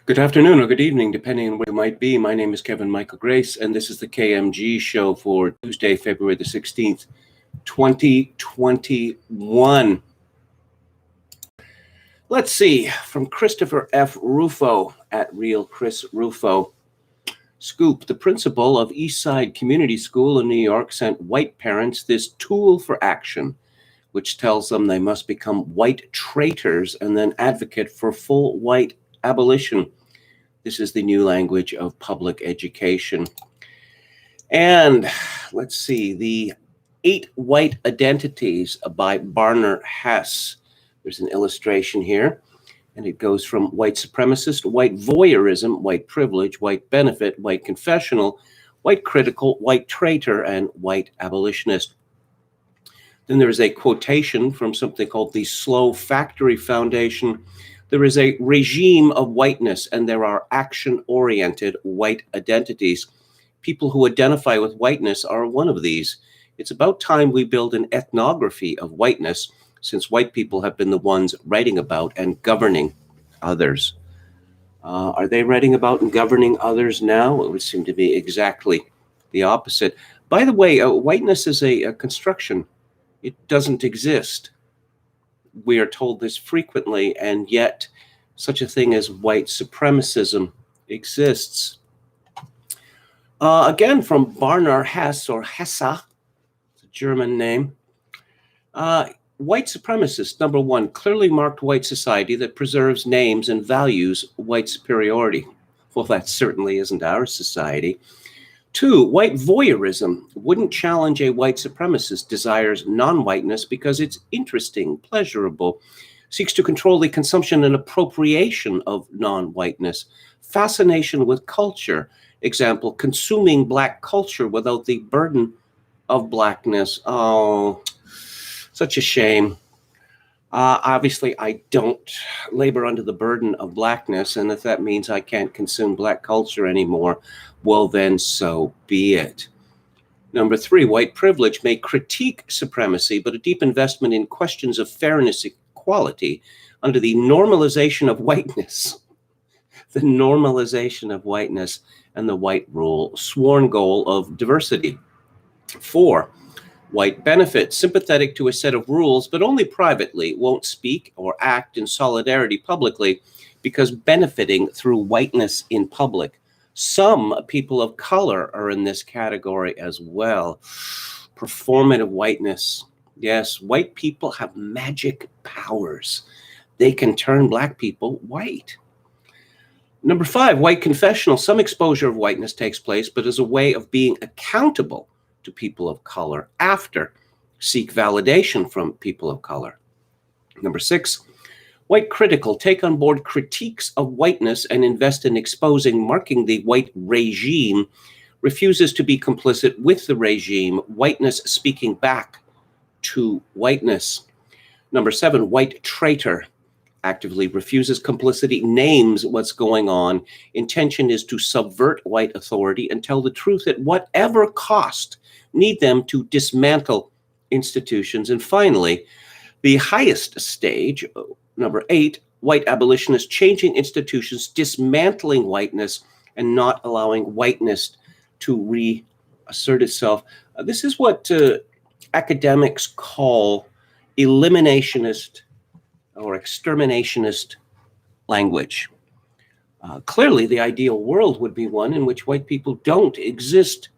Good afternoon or good evening, depending on where you might be. My name is Kevin Michael Grace, and this is the KMG show for Tuesday, February the 16th, 2021. Let's see, from Christopher F. Rufo at Real Chris Rufo. Scoop, the principal of Eastside Community School in New York sent white parents this tool for action, which tells them they must become white traitors and then advocate for full white abolition. This is the new language of public education. And let's see, the 8 White Identities by Barnard Hessa. There's an illustration here, and it goes from white supremacist, white voyeurism, white privilege, white benefit, white confessional, white critical, white traitor, and white abolitionist. Then there is a quotation from something called the Slow Factory Foundation. There is a regime of whiteness, and there are action-oriented white identities. People who identify with whiteness are one of these. It's about time we build an ethnography of whiteness, since white people have been the ones writing about and governing others. Are they writing about and governing others now? It would seem to be exactly the opposite. By the way, whiteness is a construction. It doesn't exist. We are told this frequently, and yet such a thing as white supremacism exists. Again, from Barnard Hess, or Hessa, it's a German name. White supremacists, number 1, clearly marked white society that preserves, names, and values white superiority. Well, that certainly isn't our society. 2, white voyeurism wouldn't challenge a white supremacist, desires non-whiteness because it's interesting, pleasurable, seeks to control the consumption and appropriation of non-whiteness, fascination with culture, example, consuming black culture without the burden of blackness. Oh, such a shame. Obviously, I don't labor under the burden of blackness, and if that means I can't consume black culture anymore, well, then so be it. Number 3, white privilege may critique supremacy, but a deep investment in questions of fairness, equality, under the normalization of whiteness, the normalization of whiteness and the white rule, sworn goal of diversity. 4, white benefit, sympathetic to a set of rules, but only privately, won't speak or act in solidarity publicly because benefiting through whiteness in public. Some people of color are in this category as well. Performative whiteness. Yes, white people have magic powers. They can turn black people white. Number 5, white confessional. Some exposure of whiteness takes place, but as a way of being accountable to people of color after seek validation from people of color. Number 6, white critical, take on board critiques of whiteness and invest in exposing, marking the white regime, refuses to be complicit with the regime, whiteness speaking back to whiteness. Number 7, white traitor, actively refuses complicity, names what's going on. Intention is to subvert white authority and tell the truth at whatever cost, need them to dismantle institutions. And finally, the highest stage, number 8, white abolitionist, changing institutions, dismantling whiteness, and not allowing whiteness to reassert itself. This is what academics call eliminationist or exterminationist language. Clearly, the ideal world would be one in which white people don't exist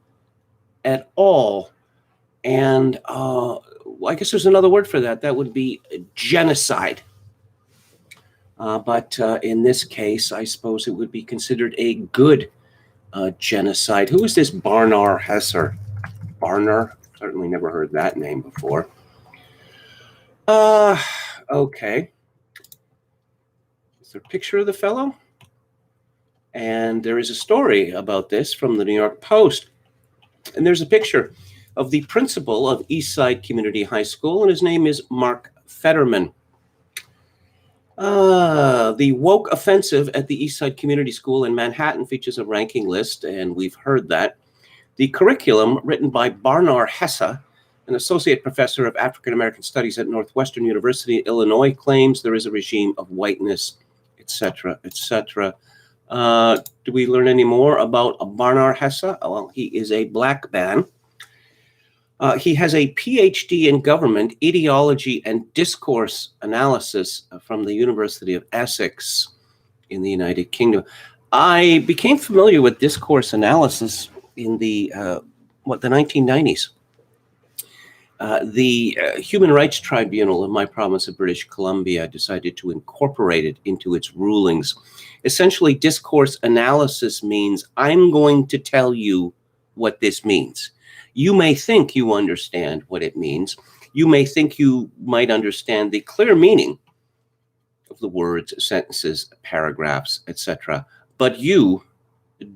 at all. And I guess there's another word for that. That would be genocide. But in this case, I suppose it would be considered a good genocide. Who is this Barnard Hessa? Barnard? Certainly never heard that name before. Okay. Is there a picture of the fellow? And there is a story about this from the New York Post. And there's a picture of the principal of Eastside Community High School, and his name is Mark Fetterman. The woke offensive at the Eastside Community School in Manhattan features a ranking list, and we've heard that. The curriculum, written by Barnard Hessa, an associate professor of African American Studies at Northwestern University, Illinois, claims there is a regime of whiteness, etc., etc. Do we learn any more about Barnard Hessa? Well, he is a black man. He has a PhD in government, ideology, and discourse analysis from the University of Essex in the United Kingdom. I became familiar with discourse analysis in the 1990s. The Human Rights Tribunal of my province of British Columbia decided to incorporate it into its rulings. Essentially, discourse analysis means I'm going to tell you what this means. You may think you understand what it means. You may think you might understand the clear meaning of the words, sentences, paragraphs, etc., but you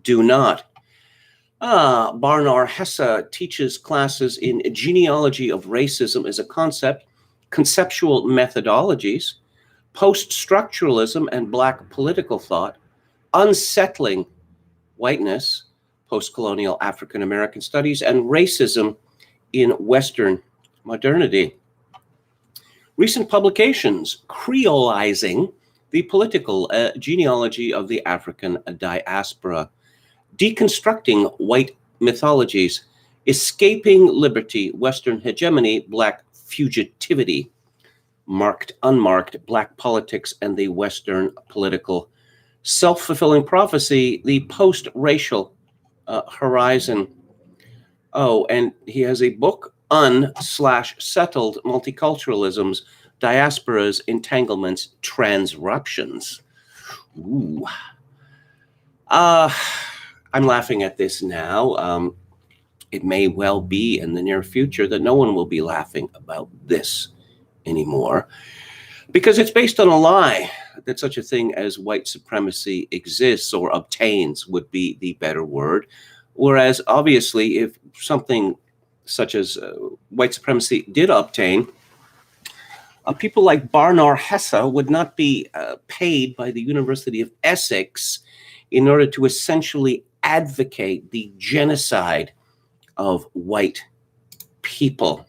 do not. Barnard Hessa teaches classes in genealogy of racism as a concept, conceptual methodologies, post-structuralism and Black political thought, unsettling whiteness, post-colonial African-American studies, and racism in Western modernity. Recent publications, Creolizing the Political Genealogy of the African Diaspora, Deconstructing White Mythologies, Escaping Liberty, Western Hegemony, Black Fugitivity, Marked, Unmarked, Black Politics and the Western Political Self-Fulfilling Prophecy, the Post-Racial Horizon. Oh, and he has a book, Settled Multiculturalisms, Diasporas, Entanglements, Transruptions. Ooh. I'm laughing at this now. It may well be in the near future that no one will be laughing about this anymore, because it's based on a lie that such a thing as white supremacy exists, or obtains would be the better word. Whereas obviously if something such as white supremacy did obtain, people like Barnard Hessa would not be paid by the University of Essex in order to essentially advocate the genocide of white people.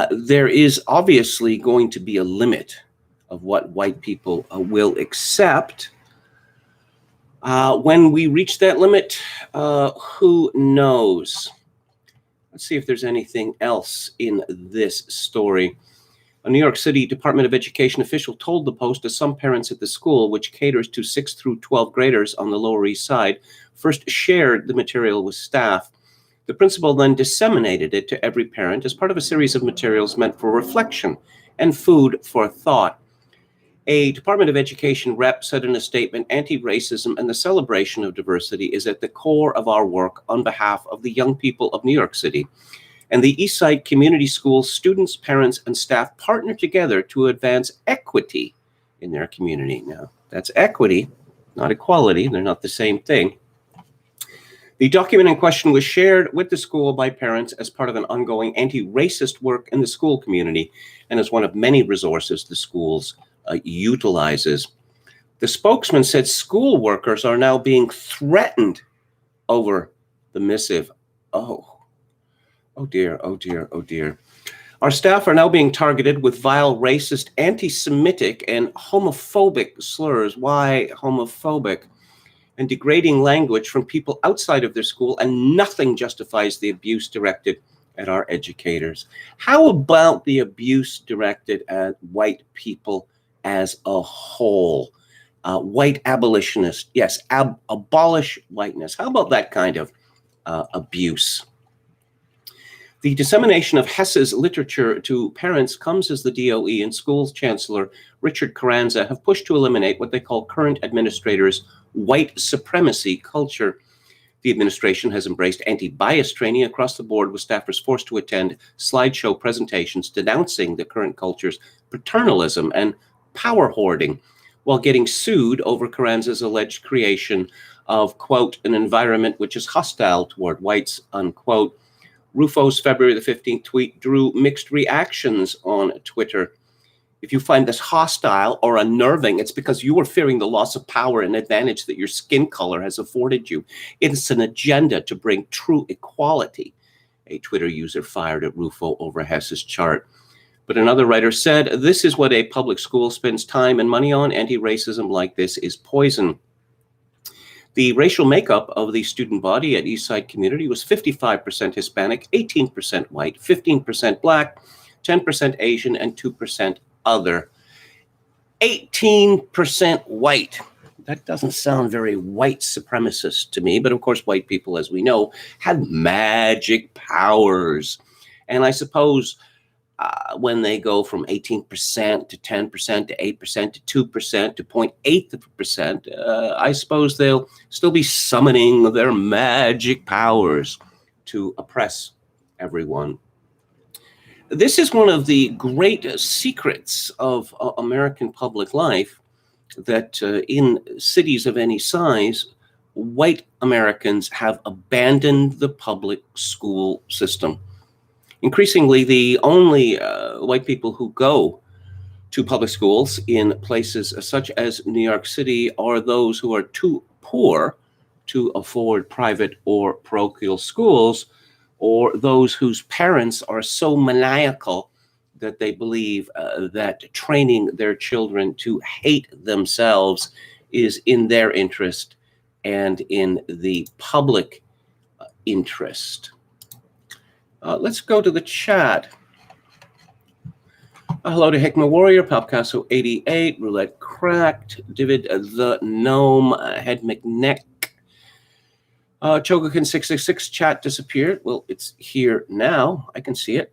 There is obviously going to be a limit of what white people will accept. When we reach that limit, who knows? Let's see if there's anything else in this story. A New York City Department of Education official told the Post that some parents at the school, which caters to 6th through 12th graders on the Lower East Side, first shared the material with staff. The principal then disseminated it to every parent as part of a series of materials meant for reflection and food for thought. A Department of Education rep said in a statement, "Anti-racism and the celebration of diversity is at the core of our work on behalf of the young people of New York City. And the East Side Community Schools students, parents, and staff partner together to advance equity in their community." Now, that's equity, not equality. They're not the same thing. The document in question was shared with the school by parents as part of an ongoing anti-racist work in the school community and as one of many resources the schools utilizes. The spokesman said school workers are now being threatened over the missive. Oh dear, oh dear, oh dear. Our staff are now being targeted with vile, racist, anti-Semitic, and homophobic slurs. Why homophobic? And degrading language from people outside of their school, and nothing justifies the abuse directed at our educators. How about the abuse directed at white people as a whole? White abolitionist, yes, abolish whiteness. How about that kind of abuse? The dissemination of Hessa's literature to parents comes as the DOE and schools chancellor Richard Carranza have pushed to eliminate what they call current administrators' white supremacy culture. The administration has embraced anti-bias training across the board, with staffers forced to attend slideshow presentations denouncing the current culture's paternalism and power hoarding, while getting sued over Carranza's alleged creation of, quote, an environment which is hostile toward whites, unquote. Rufo's February the 15th tweet drew mixed reactions on Twitter. If you find this hostile or unnerving, it's because you are fearing the loss of power and advantage that your skin color has afforded you. It's an agenda to bring true equality, a Twitter user fired at Rufo over Hessa's chart. But another writer said, this is what a public school spends time and money on. Anti-racism like this is poison. The racial makeup of the student body at Eastside Community was 55% Hispanic, 18% white, 15% black, 10% Asian, and 2% other. 18% white. That doesn't sound very white supremacist to me, but of course, white people, as we know, have magic powers. And I suppose when they go from 18% to 10% to 8% to 2% to 0.8%, I suppose they'll still be summoning their magic powers to oppress everyone. This is one of the great secrets of American public life, that in cities of any size, white Americans have abandoned the public school system. Increasingly, the only white people who go to public schools in places such as New York City are those who are too poor to afford private or parochial schools, or those whose parents are so maniacal that they believe that training their children to hate themselves is in their interest and in the public interest. Let's go to the chat. Hello to Hickman Warrior, Palpicasso 88, Roulette Cracked, David the Gnome, Head McNeck. Chogokin 666 chat disappeared. Well, it's here now. I can see it.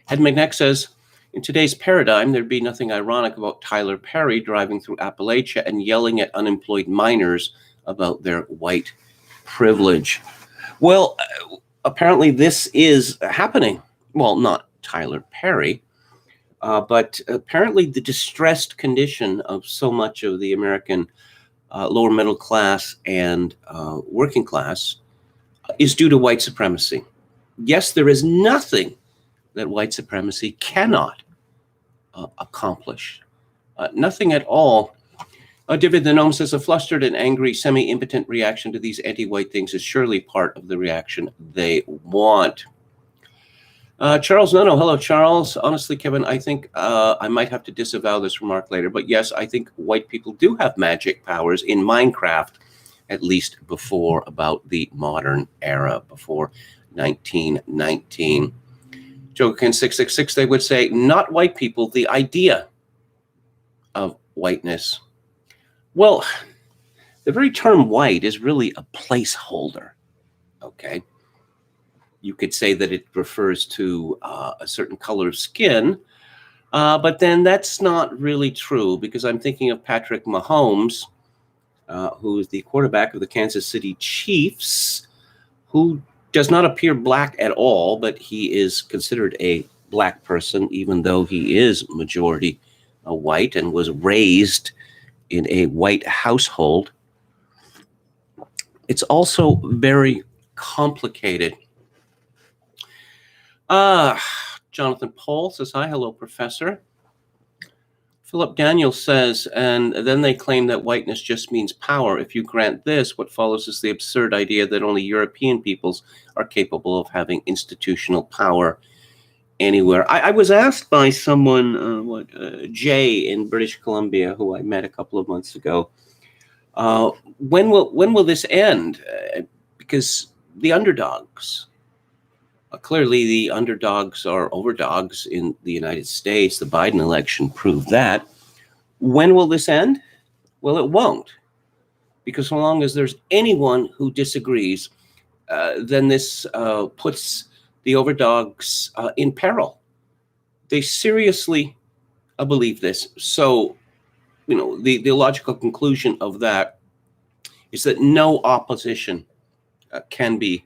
Head McNeck says, in today's paradigm, there'd be nothing ironic about Tyler Perry driving through Appalachia and yelling at unemployed miners about their white privilege. Well, apparently this is happening. Well, not Tyler Perry, but apparently the distressed condition of so much of the American lower middle class and working class is due to white supremacy. Yes, there is nothing that white supremacy cannot accomplish. Nothing at all. David the Gnome says, a flustered and angry, semi-impotent reaction to these anti-white things is surely part of the reaction they want. Charles Nono, hello, Charles. Honestly, Kevin, I think I might have to disavow this remark later, but yes, I think white people do have magic powers in Minecraft, at least before about the modern era, before 1919. Jokin 666, they would say, not white people, the idea of whiteness. Well, the very term white is really a placeholder, okay? You could say that it refers to a certain color of skin, but then that's not really true, because I'm thinking of Patrick Mahomes, who is the quarterback of the Kansas City Chiefs, who does not appear black at all, but he is considered a black person, even though he is majority white and was raised in a white household. It's also very complicated. Jonathan Paul says, hi, hello, Professor. Philip Daniel says, and then they claim that whiteness just means power. If you grant this, what follows is the absurd idea that only European peoples are capable of having institutional power anywhere. I was asked by someone, Jay in British Columbia, who I met a couple of months ago, when will this end? Because the underdogs, clearly the underdogs are overdogs in the United States. The Biden election proved that. When will this end? Well, it won't, because so long as there's anyone who disagrees, then this puts the overdogs in peril. They seriously believe this. So, you know, the logical conclusion of that is that no opposition can be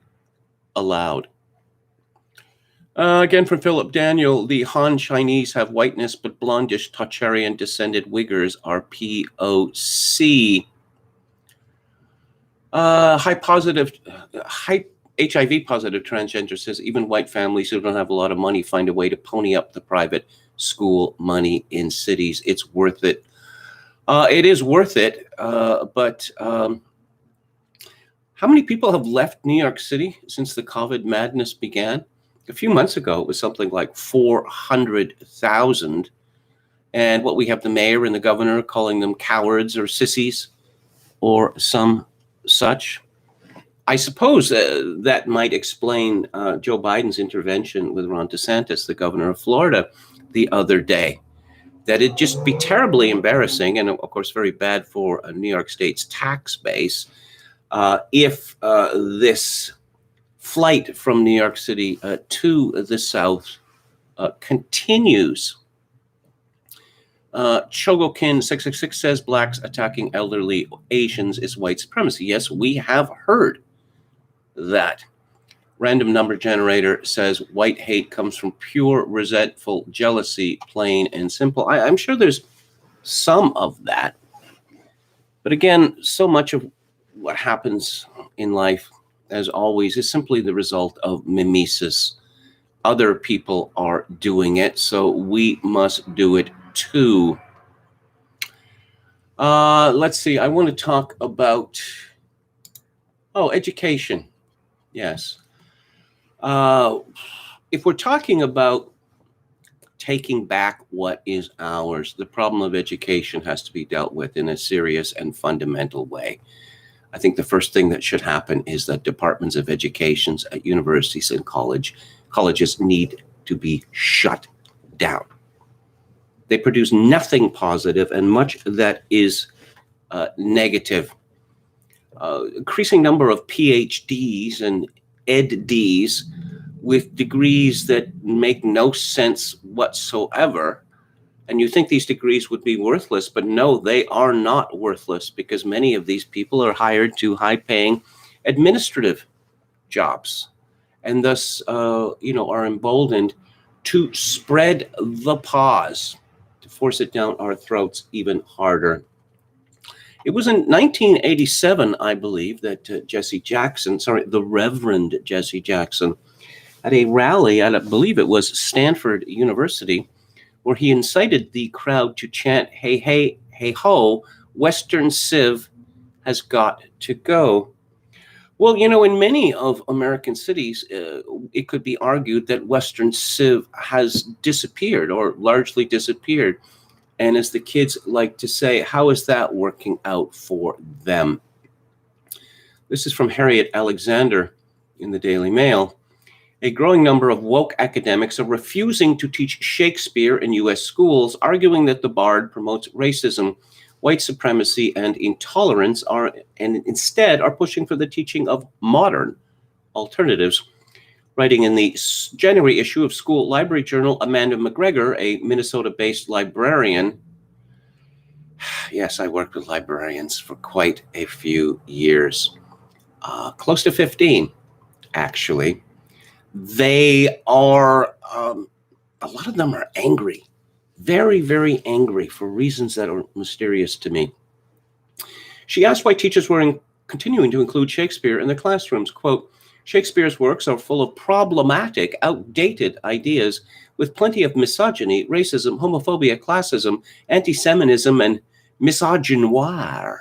allowed. Again, from Philip Daniel, the Han Chinese have whiteness, but blondish Tocharian descended Uyghurs are POC. HIV positive transgender says even white families who don't have a lot of money find a way to pony up the private school money in cities. It's worth it. It is worth it, but how many people have left New York City since the COVID madness began? A few months ago, it was something like 400,000. And what we have the mayor and the governor calling them cowards or sissies or some such. I suppose that might explain Joe Biden's intervention with Ron DeSantis, the governor of Florida, the other day. That it'd just be terribly embarrassing and, of course, very bad for New York State's tax base if this flight from New York City to the South continues. Chogokin666 says blacks attacking elderly Asians is white supremacy. Yes, we have heard that. Random number generator says white hate comes from pure resentful jealousy, plain and simple. I'm sure there's some of that. But again, so much of what happens in life, as always, is simply the result of mimesis. Other people are doing it, so we must do it too. Let's see. I want to talk about, education. Yes. If we're talking about taking back what is ours, the problem of education has to be dealt with in a serious and fundamental way. I think the first thing that should happen is that departments of education at universities and colleges need to be shut down. They produce nothing positive and much that is negative. Increasing number of PhDs and EdDs with degrees that make no sense whatsoever. And you think these degrees would be worthless, but no, they are not worthless because many of these people are hired to high-paying administrative jobs and thus, are emboldened to spread the pause, to force it down our throats even harder. It was in 1987, I believe, that the Reverend Jesse Jackson, at a rally at, I believe it was Stanford University, where he incited the crowd to chant, "Hey, hey, hey, ho, Western Civ has got to go." Well, in many of American cities, it could be argued that Western Civ has disappeared or largely disappeared. And as the kids like to say, how is that working out for them? This is from Harriet Alexander in the Daily Mail. A growing number of woke academics are refusing to teach Shakespeare in U.S. schools, arguing that the Bard promotes racism, white supremacy, and intolerance, and instead are pushing for the teaching of modern alternatives. Writing in the January issue of School Library Journal, Amanda McGregor, a Minnesota-based librarian. Yes, I worked with librarians for quite a few years, close to 15, actually. They are, a lot of them are angry, very, very angry for reasons that are mysterious to me. She asked why teachers were continuing to include Shakespeare in the classrooms. Quote, Shakespeare's works are full of problematic, outdated ideas with plenty of misogyny, racism, homophobia, classism, anti-Semitism, and misogynoir.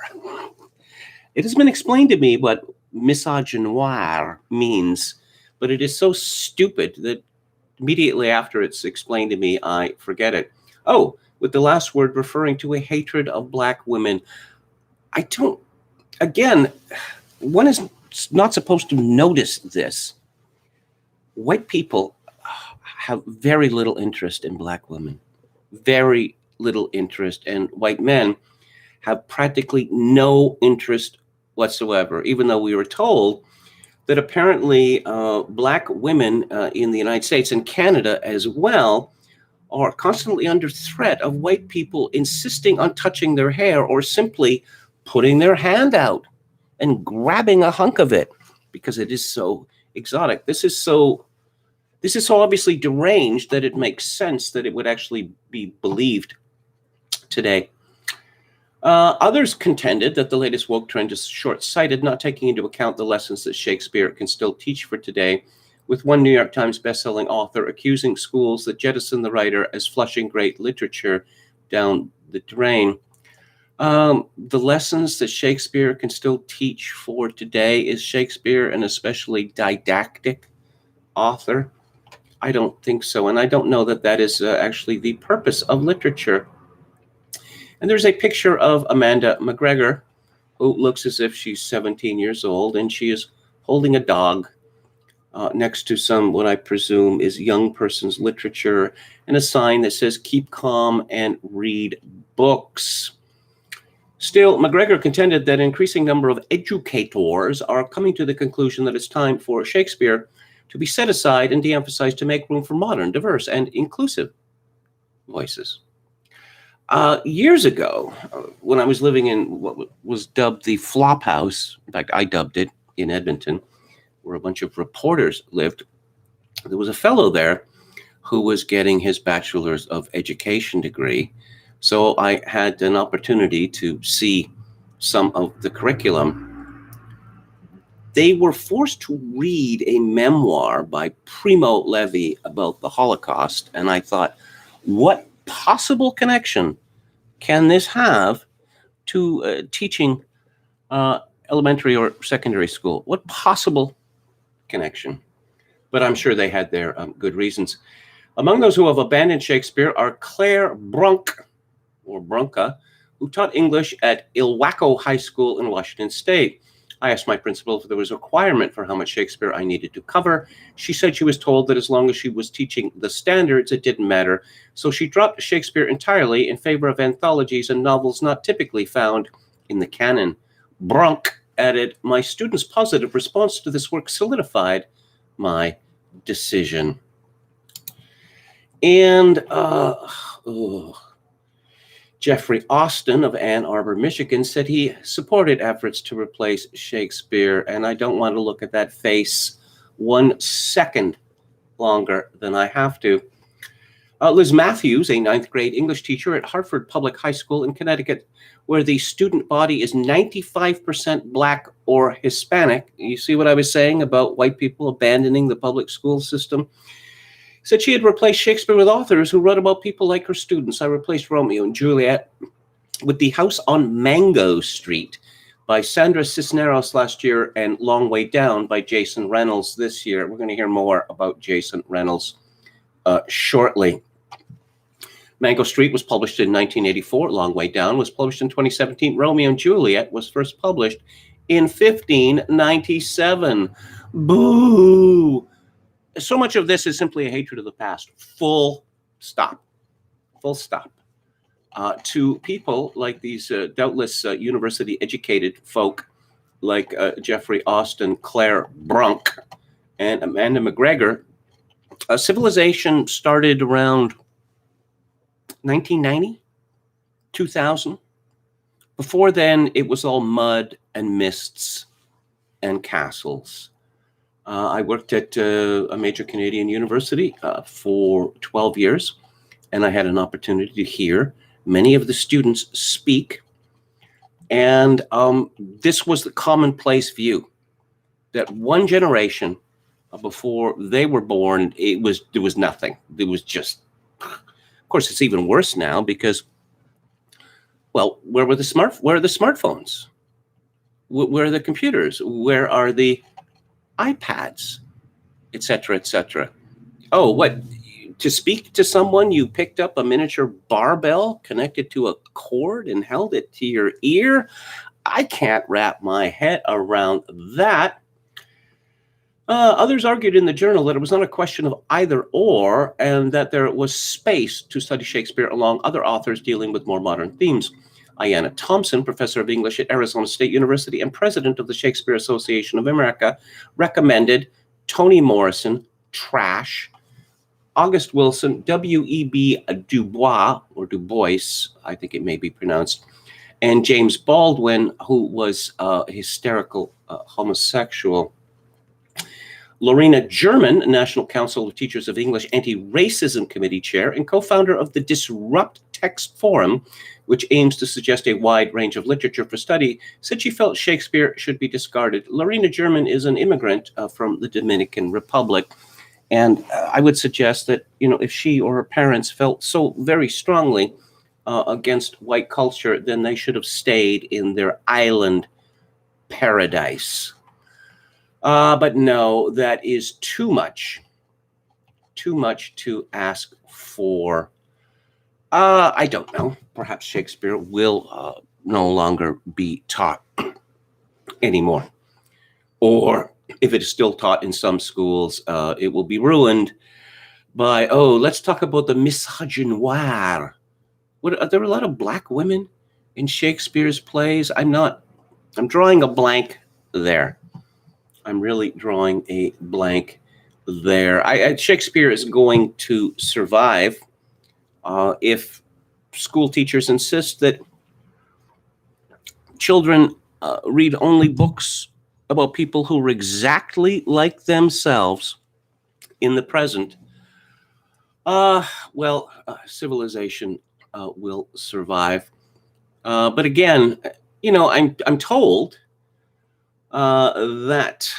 It has been explained to me what misogynoir means, but it is so stupid that immediately after it's explained to me, I forget it. Oh, with the last word referring to a hatred of black women. One is not supposed to notice this. White people have very little interest in black women, very little interest, and white men have practically no interest whatsoever, even though we were told that apparently black women in the United States and Canada as well are constantly under threat of white people insisting on touching their hair or simply putting their hand out and grabbing a hunk of it because it is so exotic. This is so obviously deranged that it makes sense that it would actually be believed today. Others contended that the latest woke trend is short-sighted, not taking into account the lessons that Shakespeare can still teach for today, with one New York Times bestselling author accusing schools that jettison the writer as flushing great literature down the drain. The lessons that Shakespeare can still teach for today, is Shakespeare an especially didactic author? I don't think so, and I don't know that that is actually the purpose of literature. And there's a picture of Amanda McGregor who looks as if she's 17 years old, and she is holding a dog next to some, what I presume is young person's literature, and a sign that says, "Keep calm and read books." Still, McGregor contended that an increasing number of educators are coming to the conclusion that it's time for Shakespeare to be set aside and de-emphasized to make room for modern, diverse, and inclusive voices. Years ago, when I was living in what was dubbed the Flop House, in fact, I dubbed it, in Edmonton, where a bunch of reporters lived, there was a fellow there who was getting his bachelor's of education degree. So I had an opportunity to see some of the curriculum. They were forced to read a memoir by Primo Levi about the Holocaust, and I thought, what possible connection can this have to teaching elementary or secondary school? What possible connection? But I'm sure they had their good reasons. Among those who have abandoned Shakespeare are Claire Brunk, or Brunka, who taught English at Ilwaco High School in Washington State. I asked my principal if there was a requirement for how much Shakespeare I needed to cover. She said she was told that as long as she was teaching the standards, it didn't matter. So she dropped Shakespeare entirely in favor of anthologies and novels not typically found in the canon. Brunk added, "My students' positive response to this work solidified my decision." And Jeffrey Austin of Ann Arbor, Michigan, said he supported efforts to replace Shakespeare, and I don't want to look at that face 1 second longer than I have to. Liz Matthews, a 9th grade English teacher at Hartford Public High School in Connecticut, where the student body is 95% Black or Hispanic. You see what I was saying about white people abandoning the public school system? Said she had replaced Shakespeare with authors who wrote about people like her students. I replaced Romeo and Juliet with The House on Mango Street by Sandra Cisneros last year and Long Way Down by Jason Reynolds this year. We're going to hear more about Jason Reynolds shortly. Mango Street was published in 1984. Long Way Down was published in 2017. Romeo and Juliet was first published in 1597. Boo! So much of this is simply a hatred of the past. Full stop. Full stop. To people like these doubtless university-educated folk like Jeffrey Austin, Claire Brunk, and Amanda McGregor, civilization started around 1990, 2000. Before then, it was all mud and mists and castles. I worked at a major Canadian university for 12 years, and I had an opportunity to hear many of the students speak. And this was the commonplace view, that one generation before they were born, there was nothing. There was just, of course, it's even worse now because, well, where are the smartphones? Where are the computers? Where are the iPads, et cetera, et cetera? Oh, what? To speak to someone, you picked up a miniature barbell connected to a cord and held it to your ear? I can't wrap my head around that. Others argued in the journal that it was not a question of either or, and that there was space to study Shakespeare along other authors dealing with more modern themes. Ayanna Thompson, professor of English at Arizona State University and president of the Shakespeare Association of America, recommended Toni Morrison, trash, August Wilson, W.E.B. Du Bois, or Du Bois, I think it may be pronounced, and James Baldwin, who was a hysterical homosexual. Lorena German, National Council of Teachers of English Anti-Racism Committee Chair and co-founder of the Disrupt Text Forum, which aims to suggest a wide range of literature for study, said she felt Shakespeare should be discarded. Lorena German is an immigrant from the Dominican Republic. And I would suggest that, if she or her parents felt so very strongly against white culture, then they should have stayed in their island paradise. But no, that is too much to ask for. I don't know. Perhaps Shakespeare will no longer be taught. anymore. Or if it is still taught in some schools, it will be ruined by, let's talk about the misogynoir. There were a lot of black women in Shakespeare's plays. I'm drawing a blank there. I'm really drawing a blank there. Shakespeare is going to survive if school teachers insist that children read only books about people who are exactly like themselves in the present. Civilization will survive. But again, I'm told that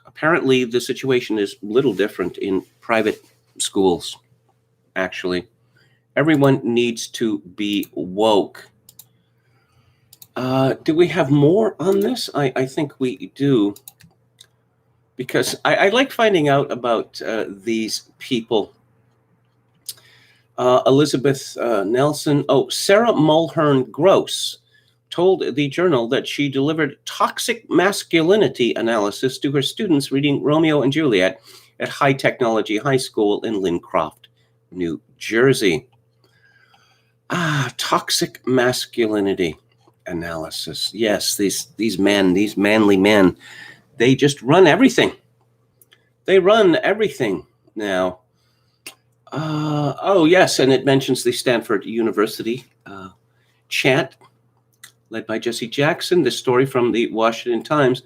apparently the situation is a little different in private schools, actually. Everyone needs to be woke. Do we have more on this? I think we do. Because I like finding out about these people. Elizabeth Nelson. Sarah Mulhern Gross told the Journal that she delivered toxic masculinity analysis to her students reading Romeo and Juliet at High Technology High School in Lincroft, New Jersey. Toxic masculinity analysis. Yes, these manly men, they just run everything. They run everything now. Yes, and it mentions the Stanford University chant led by Jesse Jackson. This story from the Washington Times.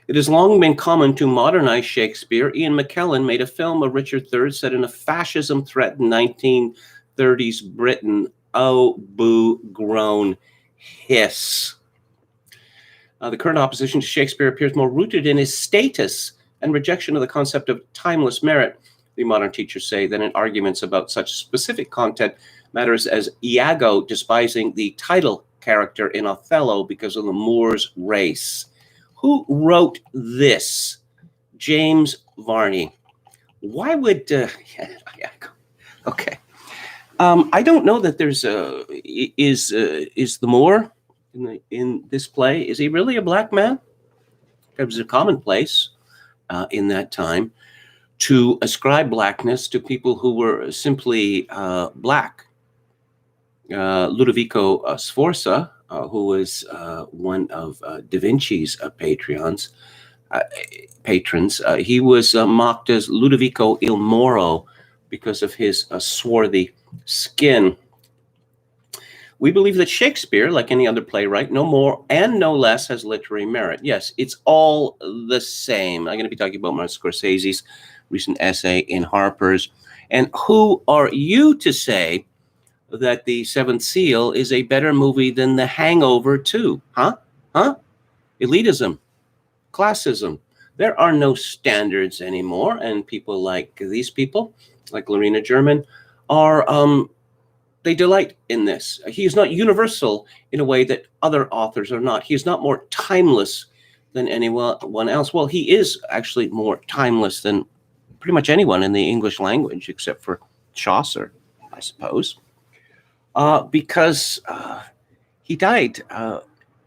It has long been common to modernize Shakespeare. Ian McKellen made a film of Richard III set in a fascism-threatened 1930s Britain. Oh, boo, groan, hiss. The current opposition to Shakespeare appears more rooted in his status and rejection of the concept of timeless merit, the modern teachers say, than in arguments about such specific content matters as Iago despising the title character in Othello because of the Moor's race. Who wrote this? James Varney. Why would okay? I don't know that there's is the Moor in this play? Is he really a black man? It was a commonplace in that time to ascribe blackness to people who were simply black. Ludovico Sforza, who was one of Da Vinci's patrons, he was mocked as Ludovico il Moro because of his swarthy skin. We believe that Shakespeare, like any other playwright, no more and no less has literary merit. Yes, it's all the same. I'm going to be talking about Martin Scorsese's recent essay in Harper's. And who are you to say that The Seventh Seal is a better movie than The Hangover 2? Huh? Elitism, classism. There are no standards anymore, and people like these people, like Lorena German, are they delight in this. He is not universal in a way that other authors are not. He is not more timeless than anyone else. Well, he is actually more timeless than pretty much anyone in the English language, except for Chaucer, I suppose, because he died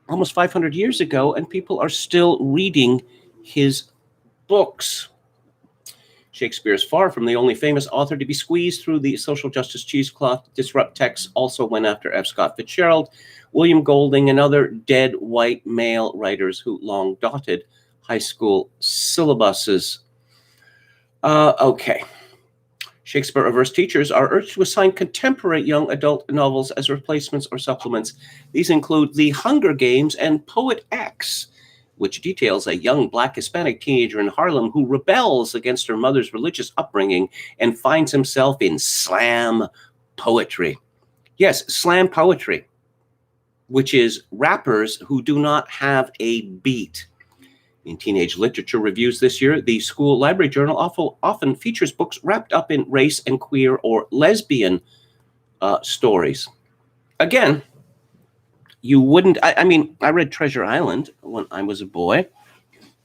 almost 500 years ago, and people are still reading his books. Shakespeare is far from the only famous author to be squeezed through the social justice cheesecloth. Disrupt texts also went after F. Scott Fitzgerald, William Golding, and other dead white male writers who long dotted high school syllabuses. Okay. Shakespeare-averse teachers are urged to assign contemporary young adult novels as replacements or supplements. These include The Hunger Games and Poet X, which details a young Black Hispanic teenager in Harlem who rebels against her mother's religious upbringing and finds himself in slam poetry. Yes, slam poetry, which is rappers who do not have a beat. In Teenage Literature Reviews this year, the School Library Journal often features books wrapped up in race and queer or lesbian stories. Again, you wouldn't, I read Treasure Island when I was a boy,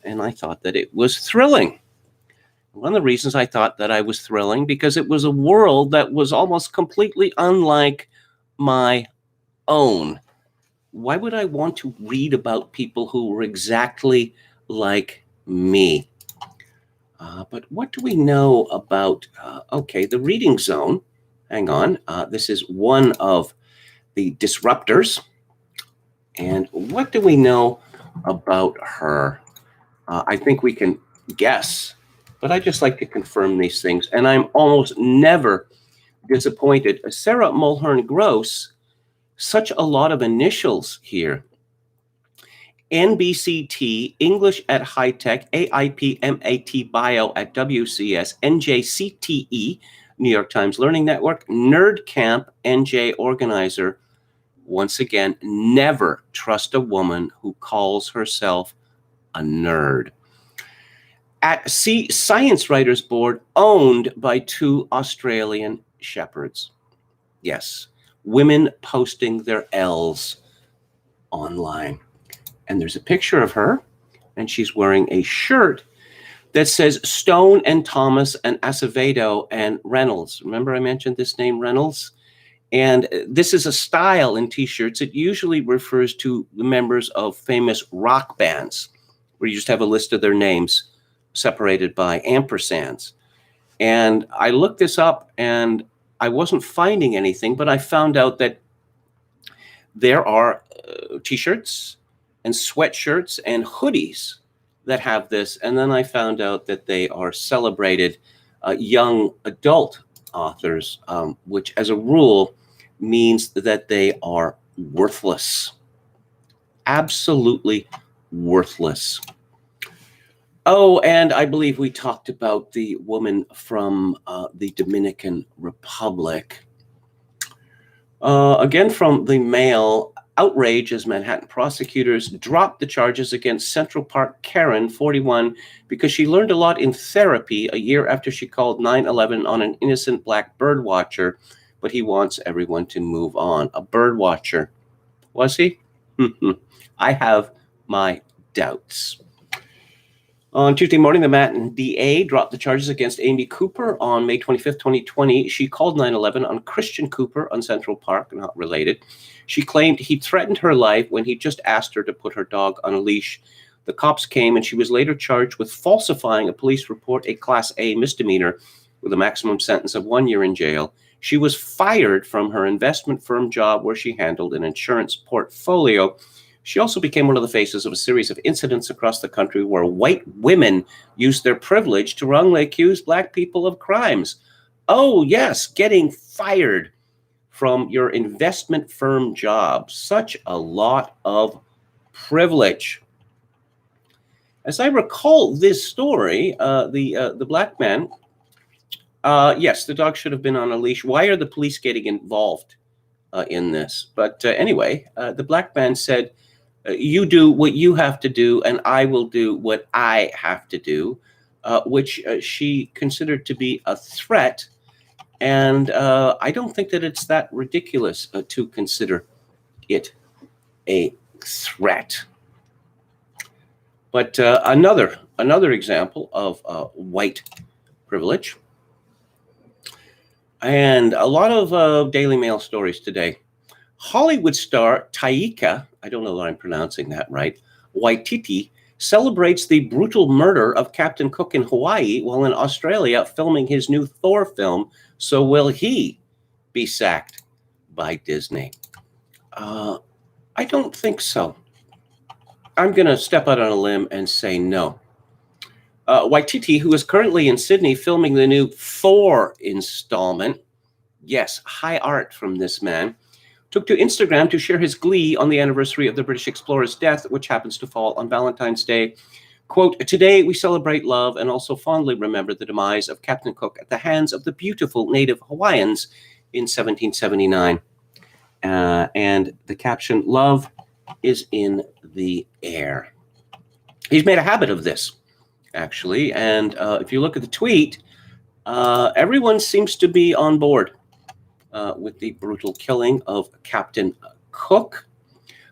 and I thought that it was thrilling. One of the reasons I thought that I was thrilling, because it was a world that was almost completely unlike my own. Why would I want to read about people who were exactly like me? But what do we know about, okay, the reading zone? Hang on. This is one of the disruptors. And what do we know about her? I think we can guess, but I just like to confirm these things. And I'm almost never disappointed. Sarah Mulhern Gross, such a lot of initials here. NBCT, English at High Tech, AIP, MAT Bio at WCS, NJCTE, New York Times Learning Network, Nerd Camp, NJ organizer. Once again, never trust a woman who calls herself a nerd. At Sea Science Writers Board, owned by 2 Australian shepherds. Yes, women posting their L's online. And there's a picture of her, and she's wearing a shirt that says Stone and Thomas and Acevedo and Reynolds. Remember I mentioned this name, Reynolds? And this is a style in t-shirts. It usually refers to the members of famous rock bands, where you just have a list of their names separated by ampersands. And I looked this up, and I wasn't finding anything, but I found out that there are t-shirts and sweatshirts and hoodies that have this. And then I found out that they are celebrated young adult authors, which as a rule means that they are worthless. Absolutely worthless. Oh, and I believe we talked about the woman from the Dominican Republic. Again, from the Mail, outrage as Manhattan prosecutors dropped the charges against Central Park Karen, 41, because she learned a lot in therapy a year after she called 9/11 on an innocent black bird watcher, but he wants everyone to move on. A bird watcher. Was he? I have my doubts. On Tuesday morning, the Manhattan DA dropped the charges against Amy Cooper on May 25th, 2020. She called 9/11 on Christian Cooper on Central Park, not related. She claimed he threatened her life when he just asked her to put her dog on a leash. The cops came, and she was later charged with falsifying a police report, a Class A misdemeanor, with a maximum sentence of 1 year in jail. She was fired from her investment firm job where she handled an insurance portfolio. She also became one of the faces of a series of incidents across the country where white women used their privilege to wrongly accuse black people of crimes. Oh, yes, getting fired from your investment firm job. Such a lot of privilege. As I recall this story, the black man, yes, the dog should have been on a leash. Why are the police getting involved in this? But anyway, the black man said, you do what you have to do, and I will do what I have to do, which she considered to be a threat. And I don't think that it's that ridiculous to consider it a threat. But another example of white privilege. And a lot of Daily Mail stories today. Hollywood star Taika, I don't know that I'm pronouncing that right, Waititi, celebrates the brutal murder of Captain Cook in Hawaii while in Australia filming his new Thor film. So will he be sacked by Disney? I don't think so. I'm going to step out on a limb and say no. Waititi, who is currently in Sydney filming the new Thor installment, yes, high art from this man, took to Instagram to share his glee on the anniversary of the British explorer's death, which happens to fall on Valentine's Day. Quote, today we celebrate love and also fondly remember the demise of Captain Cook at the hands of the beautiful native Hawaiians in 1779. And the caption, love is in the air. He's made a habit of this, actually. And if you look at the tweet, everyone seems to be on board with the brutal killing of Captain Cook.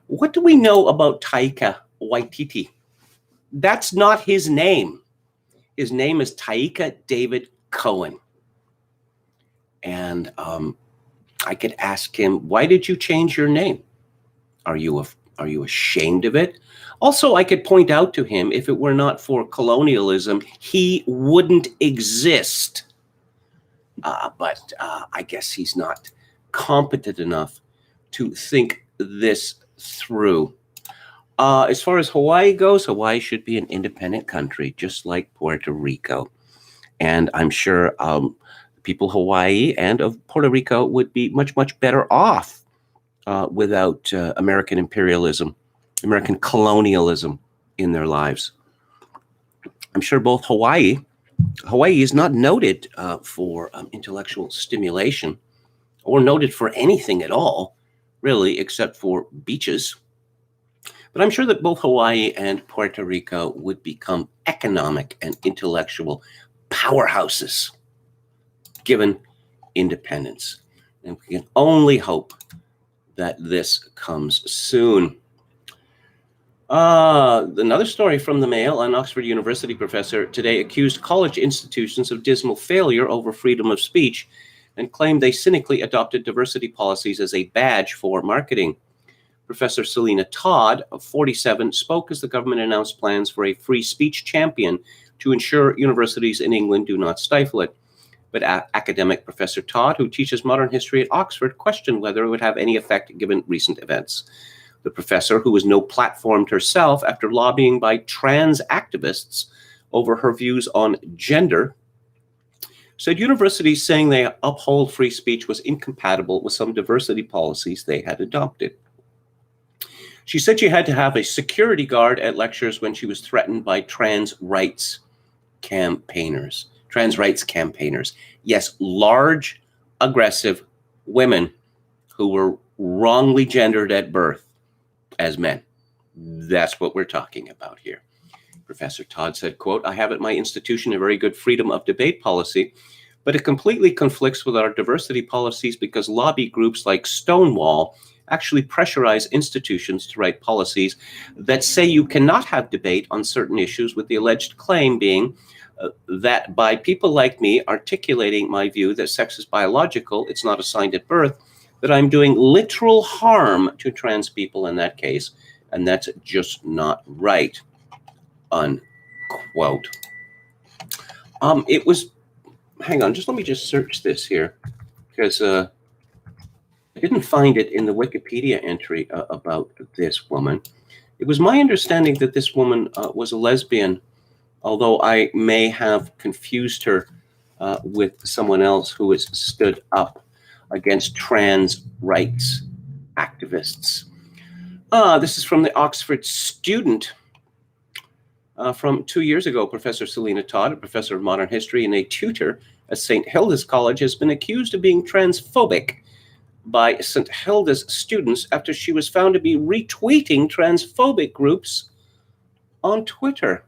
What do we know about Taika Waititi? That's not his name. His name is Taika David Cohen. And I could ask him, why did you change your name? Are you Are you ashamed of it? Also, I could point out to him, if it were not for colonialism, he wouldn't exist. But I guess he's not competent enough to think this through. As far as Hawaii goes, Hawaii should be an independent country, just like Puerto Rico. And I'm sure people of Hawaii and of Puerto Rico would be much, much better off without American imperialism, American colonialism in their lives. I'm sure both Hawaii is not noted for intellectual stimulation or noted for anything at all, really, except for beaches. But I'm sure that both Hawaii and Puerto Rico would become economic and intellectual powerhouses given independence. And we can only hope that this comes soon. Another story from the Mail: an Oxford University professor today accused college institutions of dismal failure over freedom of speech and claimed they cynically adopted diversity policies as a badge for marketing. Professor Selina Todd, of 47, spoke as the government announced plans for a free speech champion to ensure universities in England do not stifle it. But academic Professor Todd, who teaches modern history at Oxford, questioned whether it would have any effect given recent events. The professor, who was no-platformed herself after lobbying by trans activists over her views on gender, said universities saying they uphold free speech was incompatible with some diversity policies they had adopted. She said she had to have a security guard at lectures when she was threatened by trans rights campaigners. Yes, large, aggressive women who were wrongly gendered at birth as men. That's what we're talking about here. Professor Todd said, quote, "I have at my institution a very good freedom of debate policy, but it completely conflicts with our diversity policies because lobby groups like Stonewall actually pressurize institutions to write policies that say you cannot have debate on certain issues, with the alleged claim being that by people like me articulating my view that sex is biological, it's not assigned at birth, that I'm doing literal harm to trans people in that case, and that's just not right," unquote. It was, hang on, let me just search this here, because I didn't find it in the Wikipedia entry about this woman. It was my understanding that this woman was a lesbian, although I may have confused her with someone else who has stood up against trans rights activists. This is from the Oxford Student from 2 years ago. Professor Selina Todd, a professor of modern history and a tutor at St. Hilda's College, has been accused of being transphobic by St. Hilda's students after she was found to be retweeting transphobic groups on Twitter.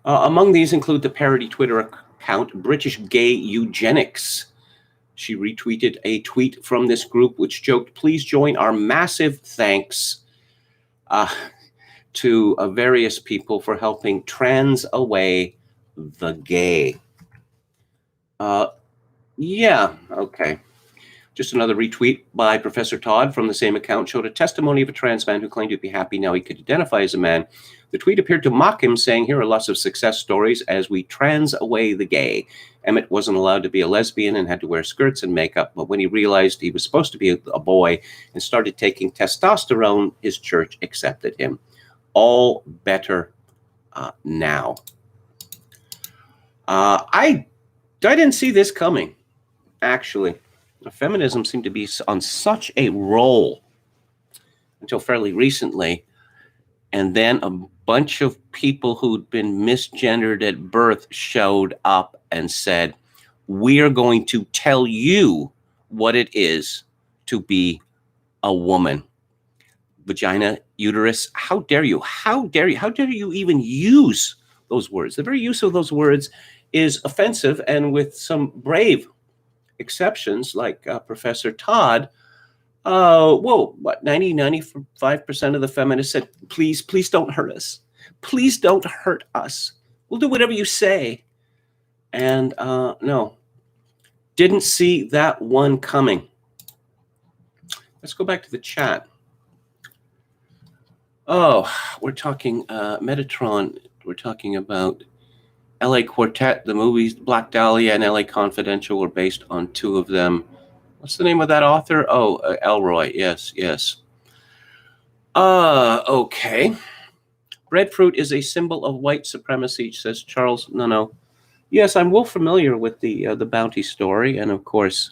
Among these include the parody Twitter account British Gay Eugenics. She retweeted a tweet from this group which joked, "Please join our massive thanks to various people for helping trans away the gay." Yeah, okay. Just another retweet by Professor Todd from the same account showed a testimony of a trans man who claimed to be happy now he could identify as a man. The tweet appeared to mock him, saying, "Here are lots of success stories as we trans away the gay. Emmett wasn't allowed to be a lesbian and had to wear skirts and makeup, but when he realized he was supposed to be a boy and started taking testosterone, his church accepted him. All better now." I didn't see this coming, actually. Feminism seemed to be on such a roll until fairly recently, and then a bunch of people who'd been misgendered at birth showed up and said, "We are going to tell you what it is to be a woman. Vagina, uterus, how dare you? How dare you? How dare you even use those words?" The very use of those words is offensive, and with some brave exceptions like Professor Todd, 95% of the feminists said, please don't hurt us. Please don't hurt us. We'll do whatever you say. And no, didn't see that one coming. Let's go back to the chat. Oh, we're talking Metatron. We're talking about LA Quartet. The movies Black Dahlia and LA Confidential were based on two of them. What's the name of that author? Oh, Elroy. Yes, yes. Okay. Breadfruit is a symbol of white supremacy, says Charles. No. Yes, I'm well familiar with the Bounty story, and of course,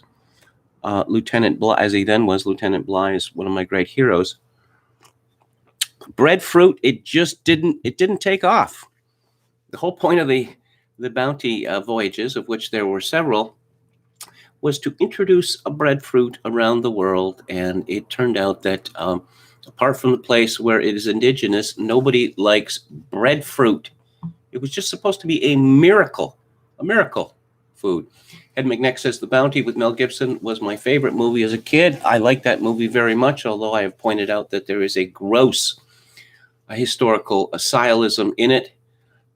Lieutenant Bly, as he then was, Lieutenant Bly is one of my great heroes. Breadfruit, it didn't take off. The whole point of the Bounty voyages, of which there were several, was to introduce a breadfruit around the world, and it turned out that apart from the place where it is indigenous, nobody likes breadfruit. It was just supposed to be a miracle food. Ed McNeck says The Bounty with Mel Gibson was my favorite movie as a kid. I like that movie very much, although I have pointed out that there is a gross historical asylum in it,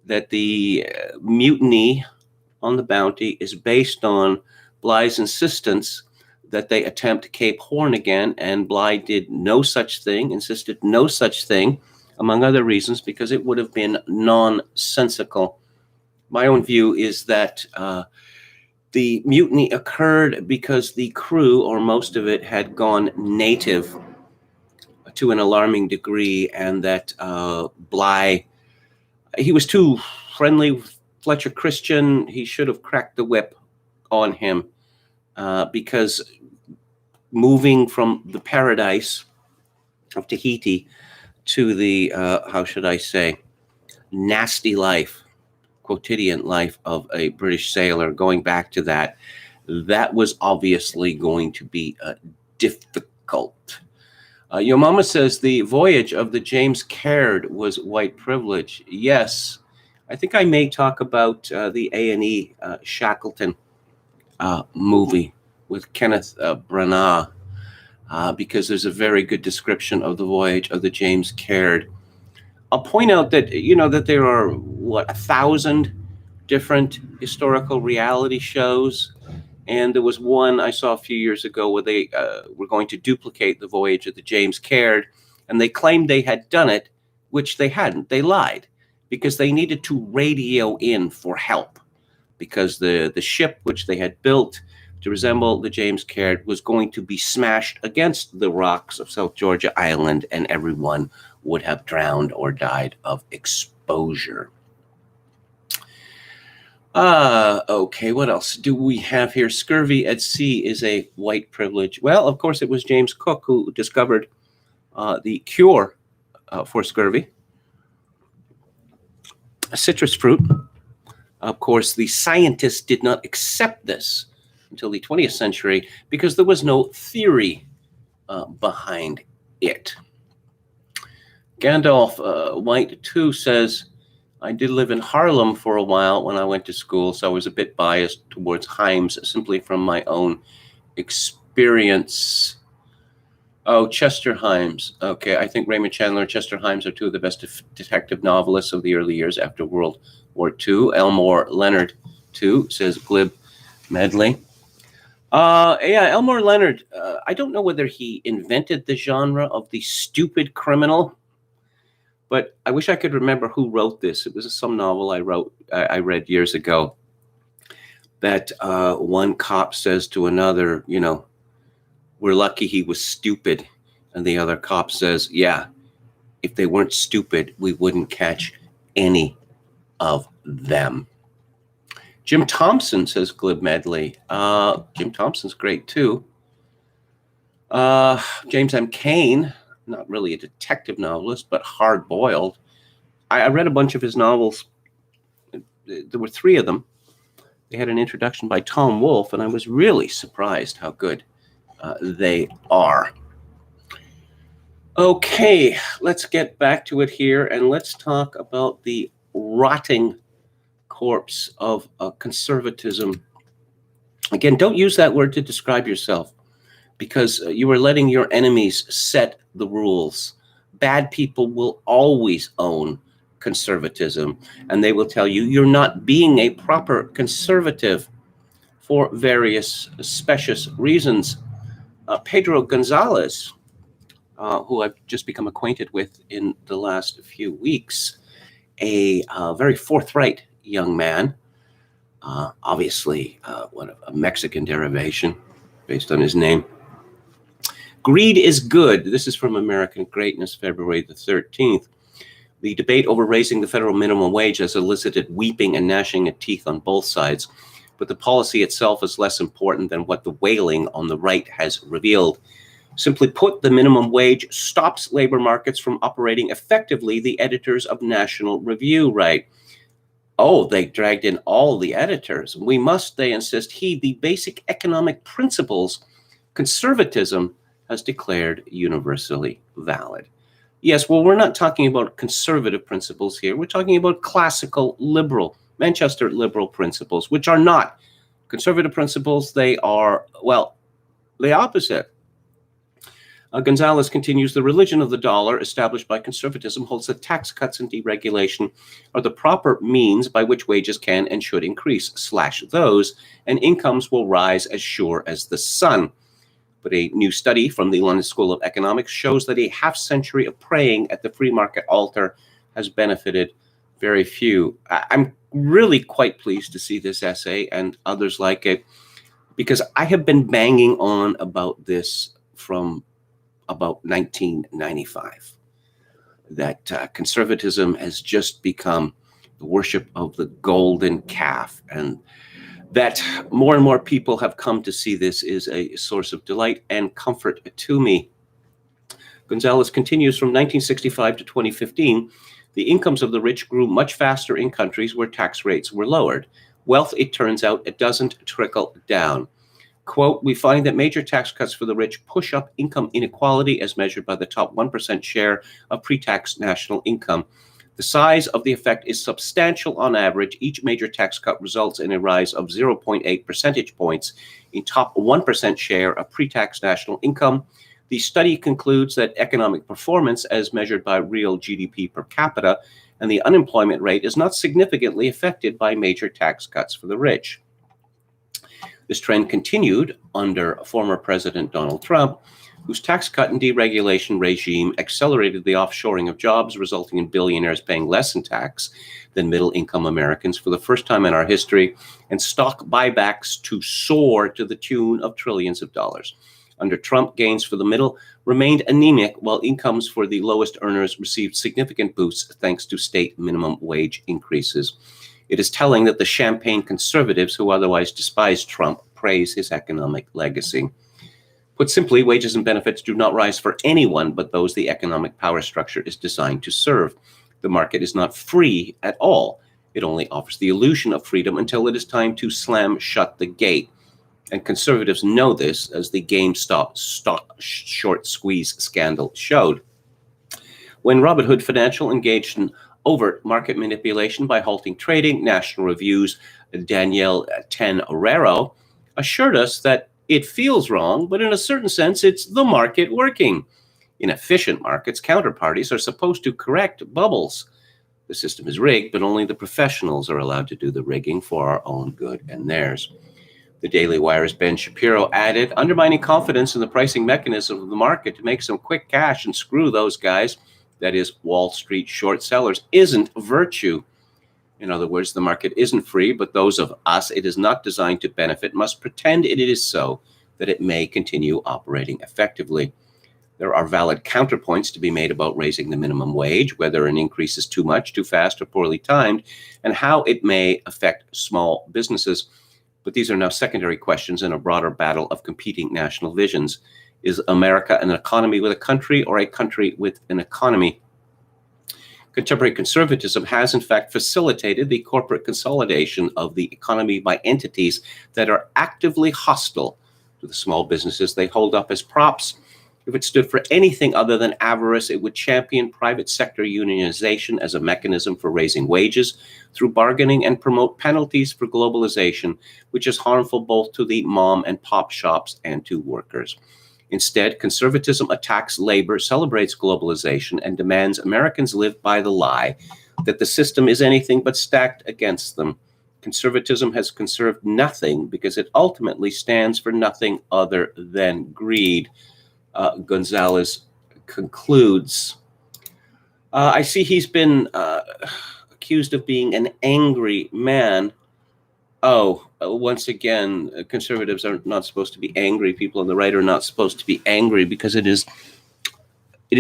that the mutiny on the Bounty is based on Bly's insistence that they attempt Cape Horn again, and Bly did no such thing, insisted no such thing, among other reasons, because it would have been nonsensical. My own view is that the mutiny occurred because the crew, or most of it, had gone native to an alarming degree, and that Bly, he was too friendly with Fletcher Christian. He should have cracked the whip on him, because moving from the paradise of Tahiti to the, how should I say, nasty life, quotidian life of a British sailor, going back to that was obviously going to be difficult. Your mama says the voyage of the James Caird was white privilege. Yes, I think I may talk about the A&E Shackleton movie with Kenneth Branagh, because there's a very good description of the voyage of the James Caird. I'll point out that, that there are, 1,000 different historical reality shows. And there was one I saw a few years ago where they were going to duplicate the voyage of the James Caird, and they claimed they had done it, which they hadn't. They lied, because they needed to radio in for help, because the ship which they had built to resemble the James Caird was going to be smashed against the rocks of South Georgia Island, and everyone would have drowned or died of exposure. Okay, what else do we have here? Scurvy at sea is a white privilege. Well, of course, it was James Cook who discovered the cure for scurvy. Citrus fruit. Of course, the scientists did not accept this until the 20th century because there was no theory behind it. Gandalf White 2 says, I did live in Harlem for a while when I went to school, so I was a bit biased towards Himes simply from my own experience. Oh, Chester Himes. Okay, I think Raymond Chandler and Chester Himes are two of the best detective novelists of the early years after World War II. Elmore Leonard, too, says Glib Medley. Yeah, Elmore Leonard, I don't know whether he invented the genre of the stupid criminal, but I wish I could remember who wrote this. It was some novel I read years ago, that one cop says to another, we're lucky he was stupid. And the other cop says, yeah, if they weren't stupid, we wouldn't catch any of them. Jim Thompson, says Glib Medley. Jim Thompson's great, too. James M. Cain, not really a detective novelist, but hard-boiled. I read a bunch of his novels. There were 3 of them. They had an introduction by Tom Wolfe, and I was really surprised how good they are. Okay, let's get back to it here, and let's talk about the rotting corpse of conservatism. Again, don't use that word to describe yourself, because you are letting your enemies set the rules. Bad people will always own conservatism, and they will tell you you're not being a proper conservative for various specious reasons. Pedro Gonzalez who I've just become acquainted with in the last few weeks. A very forthright young man, obviously one of a Mexican derivation based on his name. Greed is good. This is from American Greatness, February the 13th. The debate over raising the federal minimum wage has elicited weeping and gnashing of teeth on both sides, but the policy itself is less important than what the wailing on the right has revealed. Simply put, the minimum wage stops labor markets from operating effectively, the editors of National Review write. Oh, they dragged in all the editors. We must, they insist, heed the basic economic principles conservatism has declared universally valid. Yes, well, we're not talking about conservative principles here. We're talking about classical liberal, Manchester liberal principles, which are not conservative principles. They are, well, the opposite. Gonzalez continues, the religion of the dollar established by conservatism holds that tax cuts and deregulation are the proper means by which wages can and should increase. Slash those, and incomes will rise as sure as the sun. But a new study from the London School of Economics shows that a half-century of praying at the free market altar has benefited very few. I'm really quite pleased to see this essay and others like it, because I have been banging on about this from about 1995, that conservatism has just become the worship of the golden calf, and that more and more people have come to see this as a source of delight and comfort to me. Gonzalez continues, from 1965 to 2015, the incomes of the rich grew much faster in countries where tax rates were lowered. Wealth, it turns out, it doesn't trickle down. Quote, we find that major tax cuts for the rich push up income inequality as measured by the top 1% share of pre-tax national income. The size of the effect is substantial on average. Each major tax cut results in a rise of 0.8 percentage points in top 1% share of pre-tax national income. The study concludes that economic performance, as measured by real GDP per capita, and the unemployment rate is not significantly affected by major tax cuts for the rich. This trend continued under former President Donald Trump, whose tax cut and deregulation regime accelerated the offshoring of jobs, resulting in billionaires paying less in tax than middle-income Americans for the first time in our history, and stock buybacks to soar to the tune of trillions of dollars. Under Trump, gains for the middle remained anemic, while incomes for the lowest earners received significant boosts thanks to state minimum wage increases. It is telling that the champagne conservatives who otherwise despise Trump praise his economic legacy. Put simply, wages and benefits do not rise for anyone but those the economic power structure is designed to serve. The market is not free at all. It only offers the illusion of freedom until it is time to slam shut the gate. And conservatives know this, as the GameStop stock short squeeze scandal showed. When Robinhood Financial engaged in overt market manipulation by halting trading, National Review's Danielle Tenrero assured us that it feels wrong, but in a certain sense, it's the market working. In efficient markets, counterparties are supposed to correct bubbles. The system is rigged, but only the professionals are allowed to do the rigging for our own good and theirs. The Daily Wire's Ben Shapiro added, undermining confidence in the pricing mechanism of the market to make some quick cash and screw those guys, that is, Wall Street short sellers, isn't virtue. In other words, the market isn't free, but those of us it is not designed to benefit must pretend it is so, that it may continue operating effectively. There are valid counterpoints to be made about raising the minimum wage, whether an increase is too much, too fast, or poorly timed, and how it may affect small businesses. But these are now secondary questions in a broader battle of competing national visions. Is America an economy with a country, or a country with an economy? Contemporary conservatism has, in fact, facilitated the corporate consolidation of the economy by entities that are actively hostile to the small businesses they hold up as props. If it stood for anything other than avarice, it would champion private sector unionization as a mechanism for raising wages through bargaining and promote penalties for globalization, which is harmful both to the mom and pop shops and to workers. Instead, conservatism attacks labor, celebrates globalization, and demands Americans live by the lie that the system is anything but stacked against them. Conservatism has conserved nothing because it ultimately stands for nothing other than greed. Gonzalez concludes. I see he's been accused of being an angry man. Once again, conservatives are not supposed to be angry. People on the right are not supposed to be angry because it is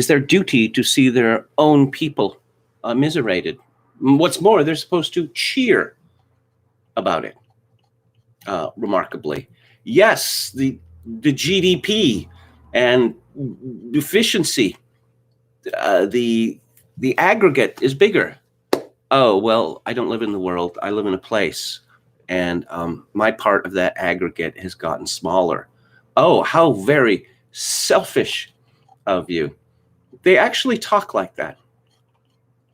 their duty to see their own people immiserated. What's more, they're supposed to cheer about it. Remarkably, yes, the GDP and deficiency, the aggregate is bigger. Oh, well, I don't live in the world. I live in a place. And my part of that aggregate has gotten smaller. Oh, how very selfish of you. They actually talk like that.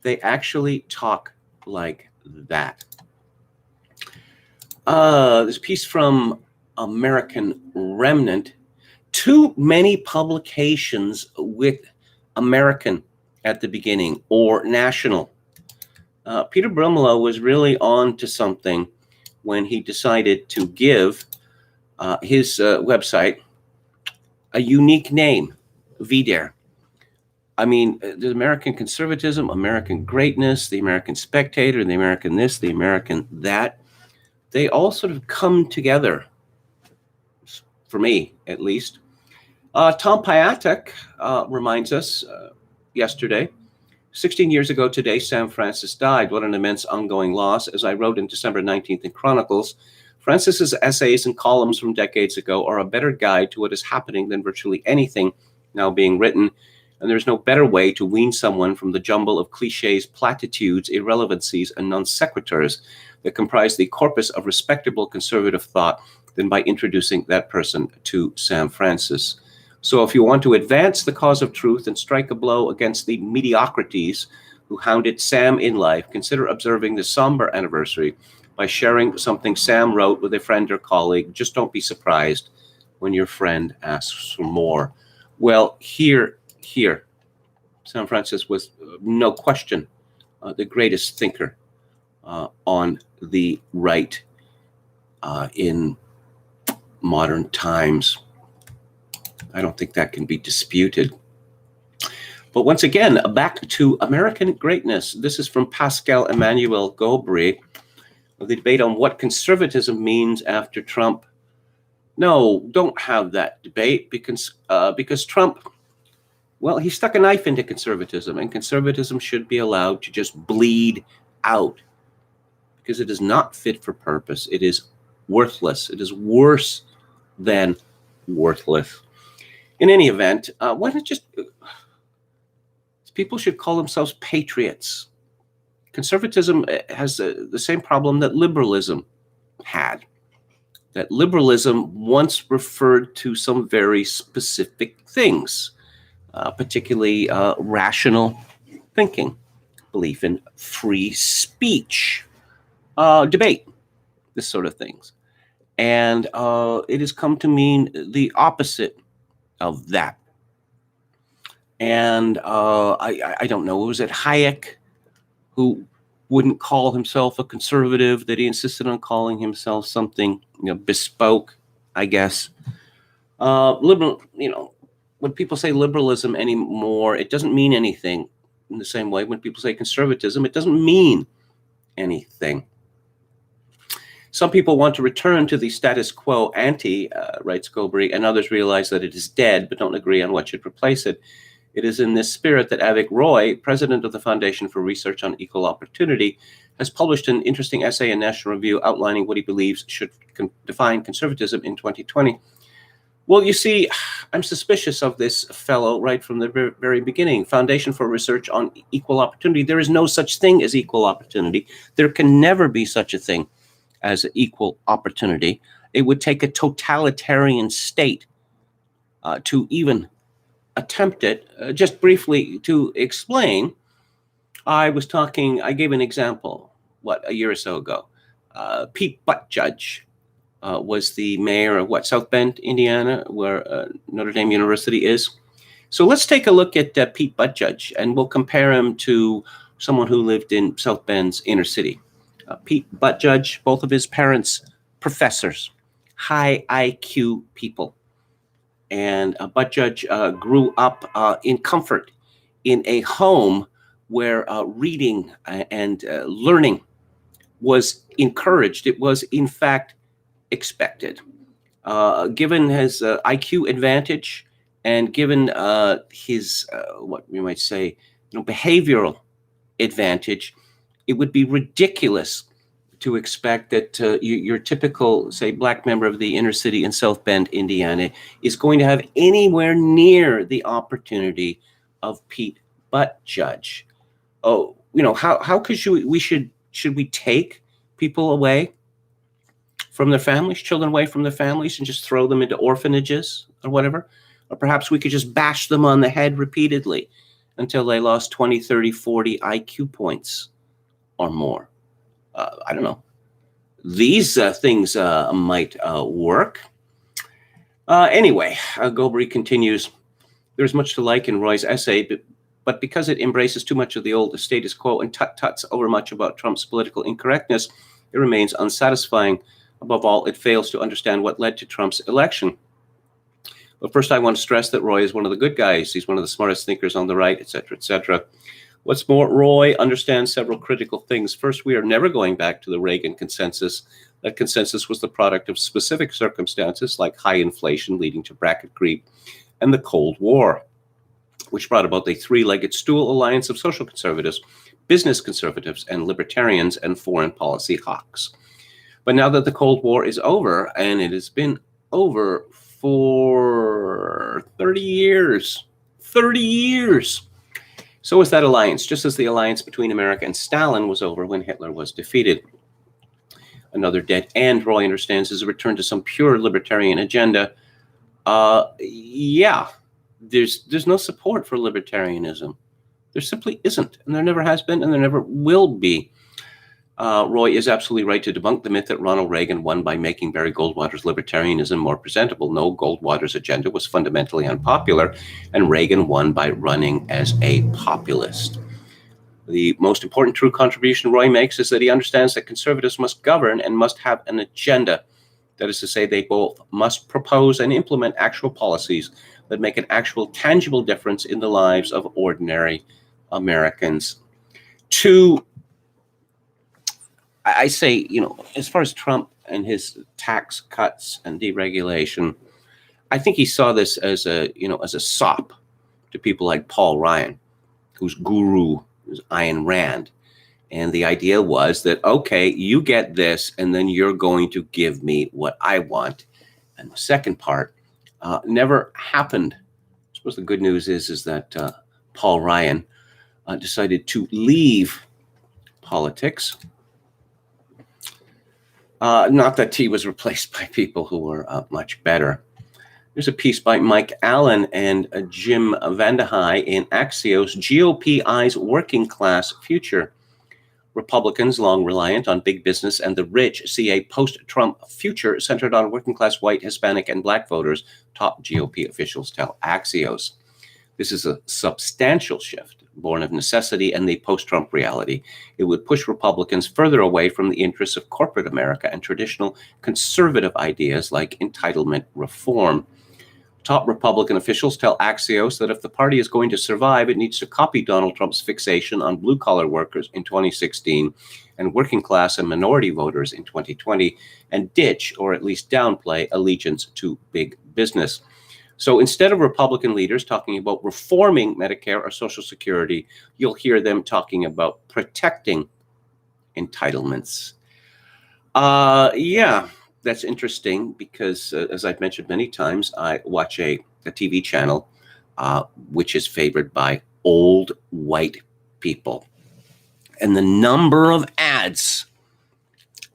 They actually talk like that. This piece from American Remnant. Too many publications with American at the beginning or national. Peter Brumlow was really on to something when he decided to give his website a unique name, VDARE. I mean, the American conservatism, American greatness, the American spectator, the American this, the American that, they all sort of come together, for me at least. Tom Piatek reminds us yesterday, 16 years ago today, Sam Francis died. What an immense ongoing loss. As I wrote in December 19th in Chronicles, Francis's essays and columns from decades ago are a better guide to what is happening than virtually anything now being written. And there's no better way to wean someone from the jumble of cliches, platitudes, irrelevancies, and non sequiturs that comprise the corpus of respectable conservative thought than by introducing that person to Sam Francis. So if you want to advance the cause of truth and strike a blow against the mediocrities who hounded Sam in life, consider observing the somber anniversary by sharing something Sam wrote with a friend or colleague. Just don't be surprised when your friend asks for more. Well, here, Sam Francis was no question the greatest thinker on the right in modern times. I don't think that can be disputed. But once again, back to American greatness. This is from Pascal Emmanuel Gobry, the debate on what conservatism means after Trump. No, don't have that debate because Trump, well, he stuck a knife into conservatism, and conservatism should be allowed to just bleed out because it is not fit for purpose. It is worthless. It is worse than worthless. In any event, why not just people should call themselves patriots. Conservatism has the same problem that liberalism had. That liberalism once referred to some very specific things, particularly rational thinking, belief in free speech, debate, this sort of things. And it has come to mean the opposite of that. And I don't know, was it Hayek who wouldn't call himself a conservative, that he insisted on calling himself something, bespoke, I guess. Liberal, when people say liberalism anymore, it doesn't mean anything. In the same way, when people say conservatism, it doesn't mean anything. Some people want to return to the status quo ante, writes Gobry, and others realize that it is dead, but don't agree on what should replace it. It is in this spirit that Avik Roy, president of the Foundation for Research on Equal Opportunity, has published an interesting essay in National Review outlining what he believes should define conservatism in 2020. Well, you see, I'm suspicious of this fellow right from the very beginning. Foundation for Research on Equal Opportunity. There is no such thing as equal opportunity. There can never be such a thing as equal opportunity. It would take a totalitarian state to even attempt it. Just briefly to explain, I gave an example, a year or so ago. Pete Buttigieg was the mayor of South Bend, Indiana, where Notre Dame University is. So let's take a look at Pete Buttigieg, and we'll compare him to someone who lived in South Bend's inner city. Pete Buttigieg, both of his parents, professors, high IQ people. And Butt Judge grew up in comfort in a home where reading and learning was encouraged. It was, in fact, expected. Given his IQ advantage and given his, what we might say, behavioral advantage, it would be ridiculous to expect that your typical, say, black member of the inner city in South Bend, Indiana, is going to have anywhere near the opportunity of Pete Buttigieg. Oh, how could should we take people away from their families, children away from their families, and just throw them into orphanages or whatever? Or perhaps we could just bash them on the head repeatedly until they lost 20, 30, 40 IQ points or more. I don't know. These things might work. Anyway, Gobry continues, there's much to like in Roy's essay, but because it embraces too much of the old status quo and tut-tuts over much about Trump's political incorrectness, it remains unsatisfying. Above all, it fails to understand what led to Trump's election. But first, I want to stress that Roy is one of the good guys. He's one of the smartest thinkers on the right, etc., etc. What's more, Roy understands several critical things. First, we are never going back to the Reagan consensus. That consensus was the product of specific circumstances like high inflation leading to bracket creep and the Cold War, which brought about the three-legged stool alliance of social conservatives, business conservatives, and libertarians and foreign policy hawks. But now that the Cold War is over, and it has been over for 30 years, so is that alliance, just as the alliance between America and Stalin was over when Hitler was defeated. Another dead end, Roy understands, is a return to some pure libertarian agenda. Yeah, there's no support for libertarianism. There simply isn't, and there never has been, and there never will be. Roy is absolutely right to debunk the myth that Ronald Reagan won by making Barry Goldwater's libertarianism more presentable. No, Goldwater's agenda was fundamentally unpopular, and Reagan won by running as a populist. The most important true contribution Roy makes is that he understands that conservatives must govern and must have an agenda. That is to say, they both must propose and implement actual policies that make an actual tangible difference in the lives of ordinary Americans. I say, as far as Trump and his tax cuts and deregulation, I think he saw this as a sop to people like Paul Ryan, whose guru was Ayn Rand. And the idea was that, okay, you get this, and then you're going to give me what I want. And the second part never happened. I suppose the good news is that Paul Ryan decided to leave politics. Not that he was replaced by people who were much better. There's a piece by Mike Allen and Jim Vandehei in Axios, GOP Eyes Working Class Future. Republicans, long reliant on big business and the rich, see a post-Trump future centered on working-class white, Hispanic, and black voters, top GOP officials tell Axios. This is a substantial shift, born of necessity and the post-Trump reality. It would push Republicans further away from the interests of corporate America and traditional conservative ideas like entitlement reform. Top Republican officials tell Axios that if the party is going to survive, it needs to copy Donald Trump's fixation on blue-collar workers in 2016 and working-class and minority voters in 2020, and ditch, or at least downplay, allegiance to big business. So instead of Republican leaders talking about reforming Medicare or Social Security, you'll hear them talking about protecting entitlements. Yeah, that's interesting because, as I've mentioned many times, I watch a TV channel which is favored by old white people. And the number of ads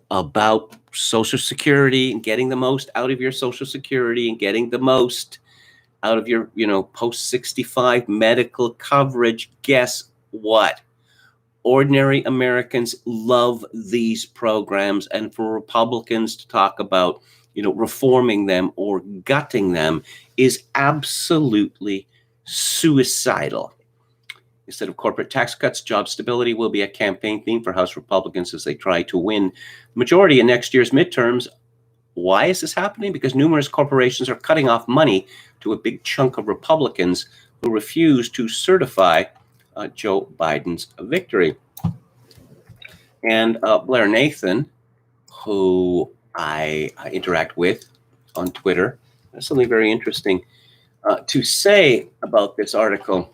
about Social Security and getting the most out of your Social Security and getting the most out of your, post-65 medical coverage, guess what? Ordinary Americans love these programs, and for Republicans to talk about, reforming them or gutting them is absolutely suicidal. Instead of corporate tax cuts, job stability will be a campaign theme for House Republicans as they try to win majority in next year's midterms, Why is this happening? Because numerous corporations are cutting off money to a big chunk of Republicans who refuse to certify Joe Biden's victory. And Blair Nathan, who I interact with on Twitter, has something very interesting to say about this article.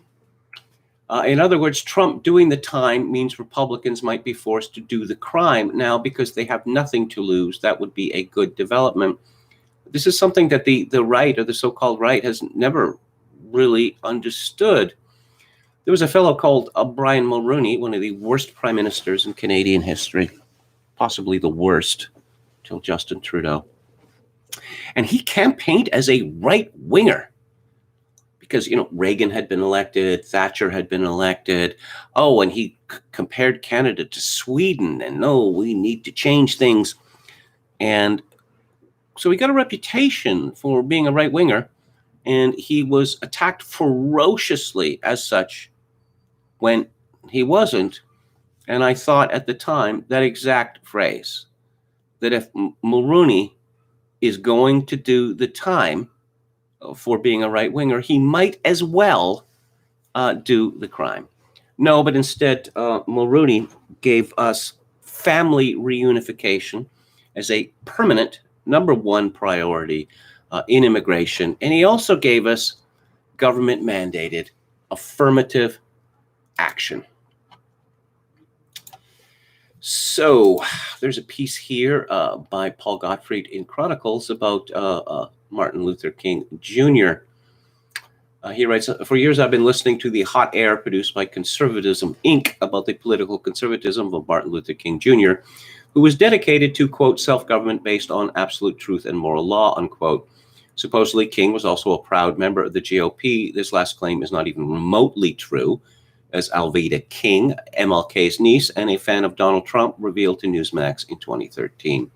In other words, Trump doing the time means Republicans might be forced to do the crime now because they have nothing to lose. That would be a good development. This is something that the right, or the so-called right, has never really understood. There was a fellow called Brian Mulroney, one of the worst prime ministers in Canadian history, possibly the worst, till Justin Trudeau. And he campaigned as a right-winger because, Reagan had been elected, Thatcher had been elected. Oh, and he compared Canada to Sweden, and no, we need to change things. And so he got a reputation for being a right-winger, and he was attacked ferociously as such when he wasn't. And I thought at the time that exact phrase, that if Mulroney is going to do the time for being a right-winger, he might as well do the crime. No, but instead, Mulroney gave us family reunification as a permanent #1 priority in immigration. And he also gave us government-mandated affirmative action. So there's a piece here by Paul Gottfried in Chronicles about Martin Luther King Jr. He writes, for years I've been listening to the hot air produced by Conservatism, Inc. about the political conservatism of Martin Luther King Jr., who was dedicated to, quote, self-government based on absolute truth and moral law, unquote. Supposedly, King was also a proud member of the GOP. This last claim is not even remotely true, as Alveda King, MLK's niece and a fan of Donald Trump, revealed to Newsmax in 2013.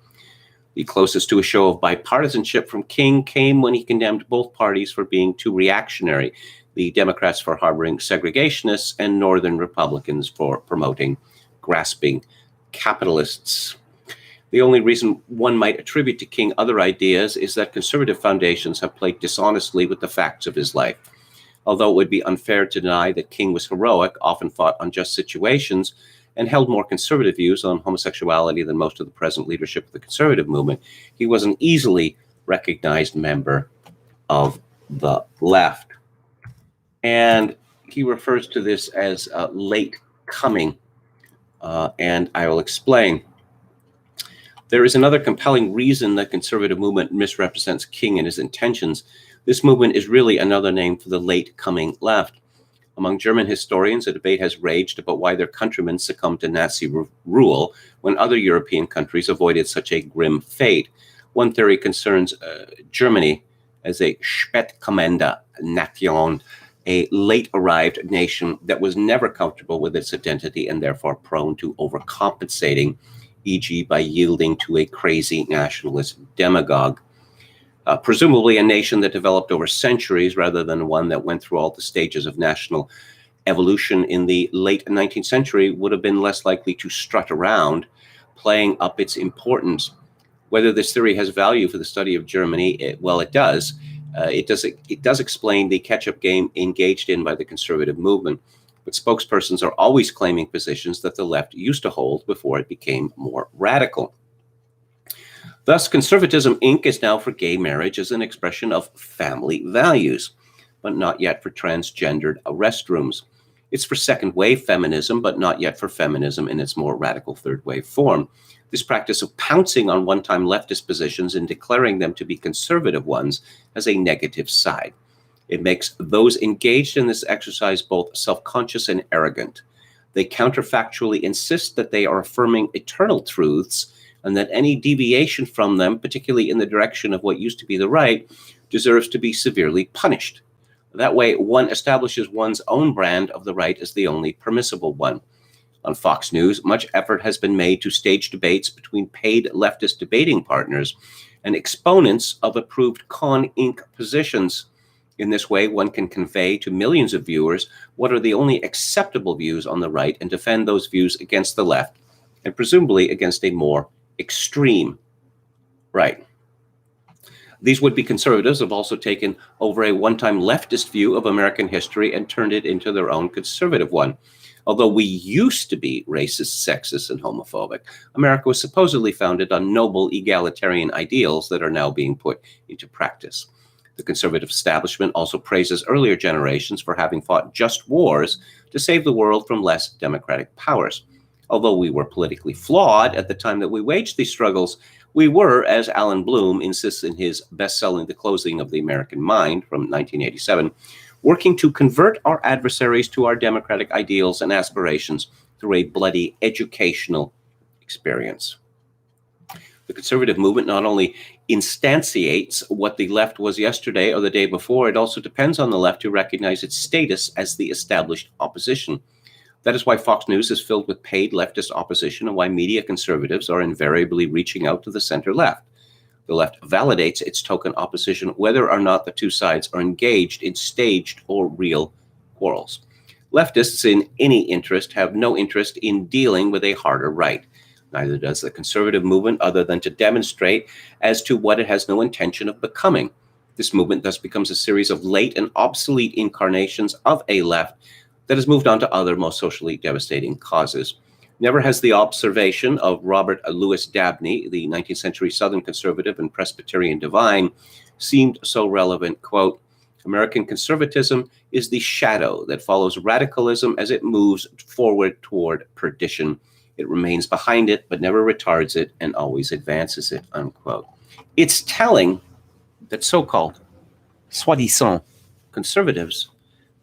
The closest to a show of bipartisanship from King came when he condemned both parties for being too reactionary, the Democrats for harboring segregationists and Northern Republicans for promoting grasping capitalists. The only reason one might attribute to King other ideas is that conservative foundations have played dishonestly with the facts of his life. Although it would be unfair to deny that King was heroic, often fought unjust situations, and held more conservative views on homosexuality than most of the present leadership of the conservative movement, he was an easily recognized member of the left. And he refers to this as late coming, and I will explain. There is another compelling reason the conservative movement misrepresents King and his intentions. This movement is really another name for the late coming left. Among German historians, a debate has raged about why their countrymen succumbed to Nazi rule when other European countries avoided such a grim fate. One theory concerns Germany as a Spätkommende Nation, a late-arrived nation that was never comfortable with its identity and therefore prone to overcompensating, e.g. by yielding to a crazy nationalist demagogue. Presumably a nation that developed over centuries rather than one that went through all the stages of national evolution in the late 19th century would have been less likely to strut around, playing up its importance. Whether this theory has value for the study of Germany, it does. It does explain the catch-up game engaged in by the conservative movement, but spokespersons are always claiming positions that the left used to hold before it became more radical. Thus, Conservatism, Inc. is now for gay marriage as an expression of family values, but not yet for transgendered restrooms. It's for second-wave feminism, but not yet for feminism in its more radical third-wave form. This practice of pouncing on one-time leftist positions and declaring them to be conservative ones has a negative side. It makes those engaged in this exercise both self-conscious and arrogant. They counterfactually insist that they are affirming eternal truths and that any deviation from them, particularly in the direction of what used to be the right, deserves to be severely punished. That way, one establishes one's own brand of the right as the only permissible one. On Fox News, much effort has been made to stage debates between paid leftist debating partners and exponents of approved Con Inc. positions. In this way, one can convey to millions of viewers what are the only acceptable views on the right and defend those views against the left, and presumably against a more extreme right. These would-be conservatives have also taken over a one-time leftist view of American history and turned it into their own conservative one. Although we used to be racist, sexist, and homophobic, America was supposedly founded on noble egalitarian ideals that are now being put into practice. The conservative establishment also praises earlier generations for having fought just wars to save the world from less democratic powers. Although we were politically flawed at the time that we waged these struggles, we were, as Alan Bloom insists in his best-selling The Closing of the American Mind from 1987, working to convert our adversaries to our democratic ideals and aspirations through a bloody educational experience. The conservative movement not only instantiates what the left was yesterday or the day before, it also depends on the left to recognize its status as the established opposition. That is why Fox News is filled with paid leftist opposition and why media conservatives are invariably reaching out to the center left. The left validates its token opposition whether or not the two sides are engaged in staged or real quarrels. Leftists in any interest have no interest in dealing with a harder right. Neither does the conservative movement, other than to demonstrate as to what it has no intention of becoming. This movement thus becomes a series of late and obsolete incarnations of a left that has moved on to other, most socially devastating causes. Never has the observation of Robert Louis Dabney, the 19th century Southern conservative and Presbyterian divine, seemed so relevant. Quote, American conservatism is the shadow that follows radicalism as it moves forward toward perdition. It remains behind it, but never retards it and always advances it, unquote. It's telling that so-called soi-disant conservatives,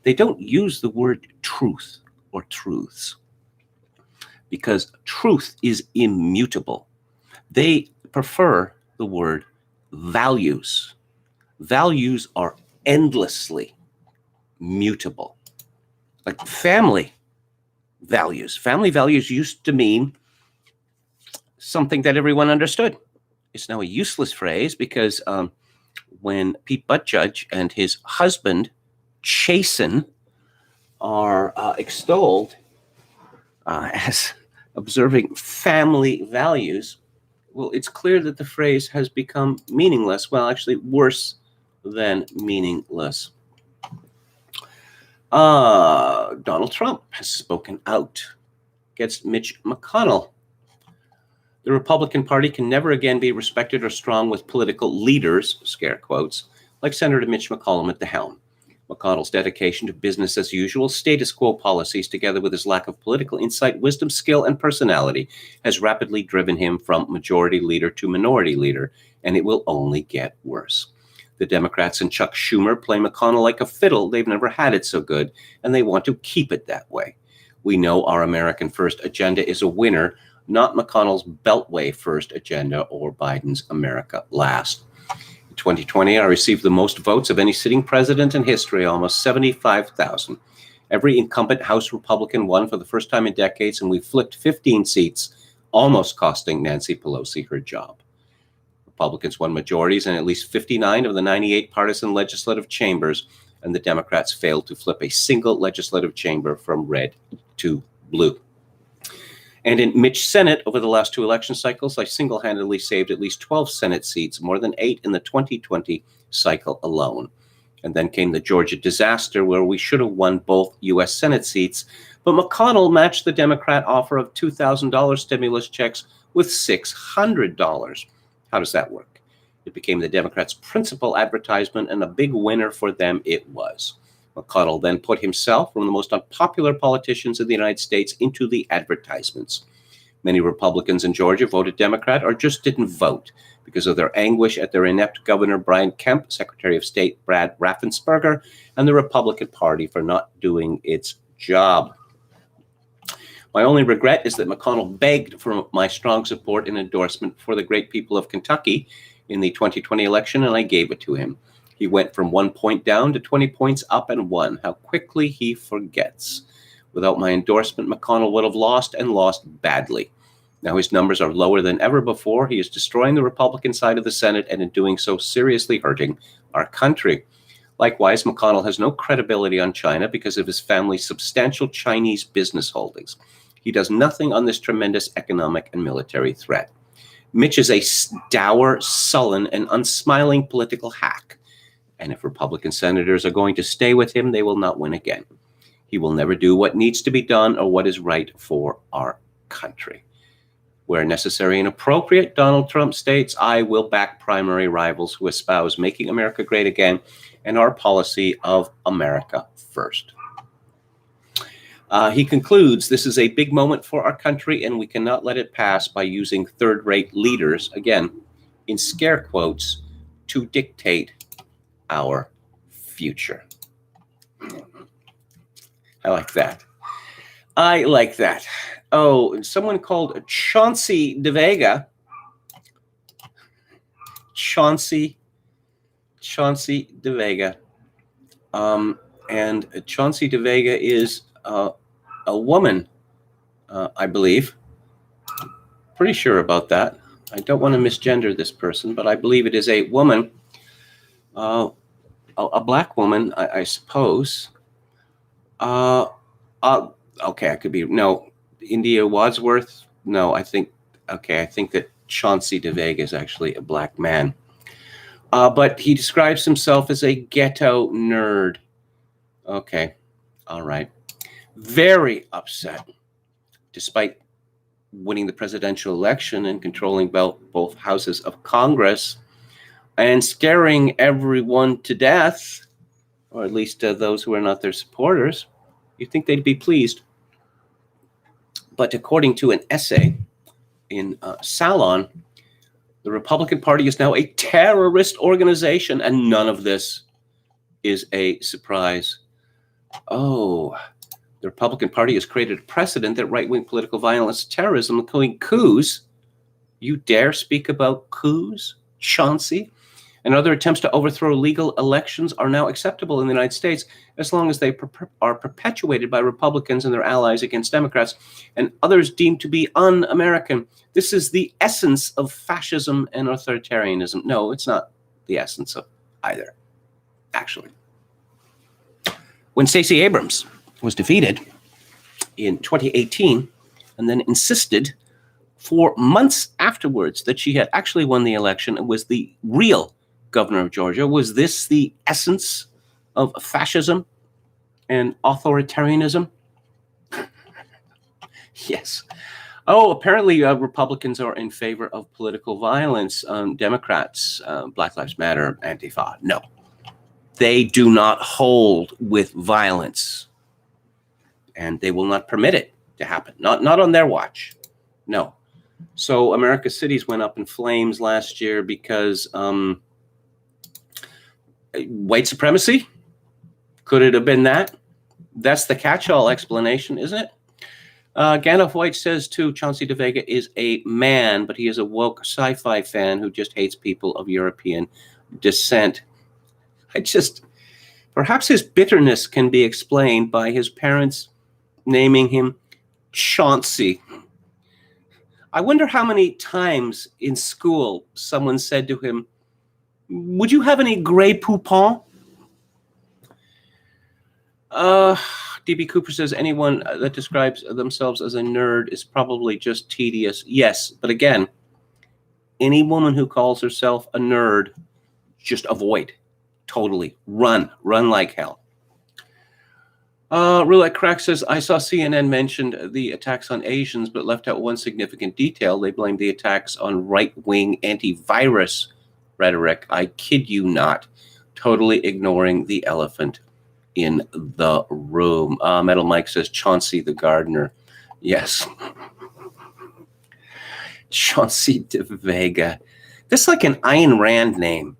they don't use the word truth or truths because truth is immutable. They prefer the word values. Values are endlessly mutable. Like family values. Family values used to mean something that everyone understood. It's now a useless phrase because when Pete Buttigieg and his husband Chasen are extolled as observing family values, well, it's clear that the phrase has become meaningless. Well, actually worse than meaningless. Donald Trump has spoken out against Mitch McConnell. The Republican Party can never again be respected or strong with political leaders, scare quotes, like Senator Mitch McConnell at the helm. McConnell's dedication to business as usual, status quo policies, together with his lack of political insight, wisdom, skill, and personality, has rapidly driven him from majority leader to minority leader, and it will only get worse. The Democrats and Chuck Schumer play McConnell like a fiddle. They've never had it so good, and they want to keep it that way. We know our American First agenda is a winner, not McConnell's Beltway First agenda or Biden's America Last. In 2020, I received the most votes of any sitting president in history, almost 75,000. Every incumbent House Republican won for the first time in decades, and we flipped 15 seats, almost costing Nancy Pelosi her job. Republicans won majorities in at least 59 of the 98 partisan legislative chambers, and the Democrats failed to flip a single legislative chamber from red to blue. And in Mitch Senate, over the last two election cycles, I single-handedly saved at least 12 Senate seats, more than 8 in the 2020 cycle alone. And then came the Georgia disaster, where we should have won both U.S. Senate seats, but McConnell matched the Democrat offer of $2,000 stimulus checks with $600. How does that work? It became the Democrats' principal advertisement, and a big winner for them it was. McConnell then put himself, one of the most unpopular politicians in the United States, into the advertisements. Many Republicans in Georgia voted Democrat or just didn't vote because of their anguish at their inept Governor Brian Kemp, Secretary of State Brad Raffensperger, and the Republican Party for not doing its job. My only regret is that McConnell begged for my strong support and endorsement for the great people of Kentucky in the 2020 election, and I gave it to him. He went from 1 point down to 20 points up and won. How quickly he forgets. Without my endorsement, McConnell would have lost and lost badly. Now his numbers are lower than ever before. He is destroying the Republican side of the Senate and in doing so seriously hurting our country. Likewise, McConnell has no credibility on China because of his family's substantial Chinese business holdings. He does nothing on this tremendous economic and military threat. Mitch is a dour, sullen, and unsmiling political hack. And if Republican senators are going to stay with him, they will not win again. He will never do what needs to be done or what is right for our country. Where necessary and appropriate, Donald Trump states, I will back primary rivals who espouse making America great again and our policy of America first. He concludes, this is a big moment for our country and we cannot let it pass by using third-rate leaders, again, in scare quotes, to dictate our future. I like that. I like that. Oh, and someone called Chauncey De Vega. Chauncey De Vega. And Chauncey De Vega is a woman, I believe. Pretty sure about that. I don't want to misgender this person, but I believe it is a woman, a black woman, I suppose. Okay, I could be, no, India Wadsworth. No, I think that Chauncey De Vega is actually a black man. But he describes himself as a ghetto nerd. Okay, all right. Very upset, despite winning the presidential election and controlling both houses of Congress and scaring everyone to death, or at least those who are not their supporters. You'd think they'd be pleased. But according to an essay in Salon, the Republican Party is now a terrorist organization, and none of this is a surprise. Oh, the Republican Party has created a precedent that right-wing political violence, terrorism, including coups. You dare speak about coups, Chauncey? And other attempts to overthrow legal elections are now acceptable in the United States as long as they are perpetuated by Republicans and their allies against Democrats and others deemed to be un-American. This is the essence of fascism and authoritarianism. No, it's not the essence of either, actually. When Stacey Abrams was defeated in 2018 and then insisted for months afterwards that she had actually won the election and was the real governor of Georgia, was this the essence of fascism and authoritarianism? Yes. Oh, apparently Republicans are in favor of political violence. Democrats, Black Lives Matter, Antifa. No, they do not hold with violence, and they will not permit it to happen. Not on their watch. No. So America's cities went up in flames last year because white supremacy? Could it have been that? That's the catch-all explanation, isn't it? Gandalf White says, too, Chauncey De Vega is a man, but he is a woke sci-fi fan who just hates people of European descent. Perhaps his bitterness can be explained by his parents naming him Chauncey. I wonder how many times in school someone said to him, would you have any Grey Poupon? D.B. Cooper says anyone that describes themselves as a nerd is probably just tedious. Yes, but again, any woman who calls herself a nerd, just avoid. Totally. Run like hell. Roulette Crack says, I saw CNN mentioned the attacks on Asians, but left out one significant detail. They blamed the attacks on right-wing antivirus rhetoric. I kid you not. Totally ignoring the elephant in the room. Metal Mike says, Chauncey the gardener. Yes. Chauncey De Vega. This is like an Ayn Rand name.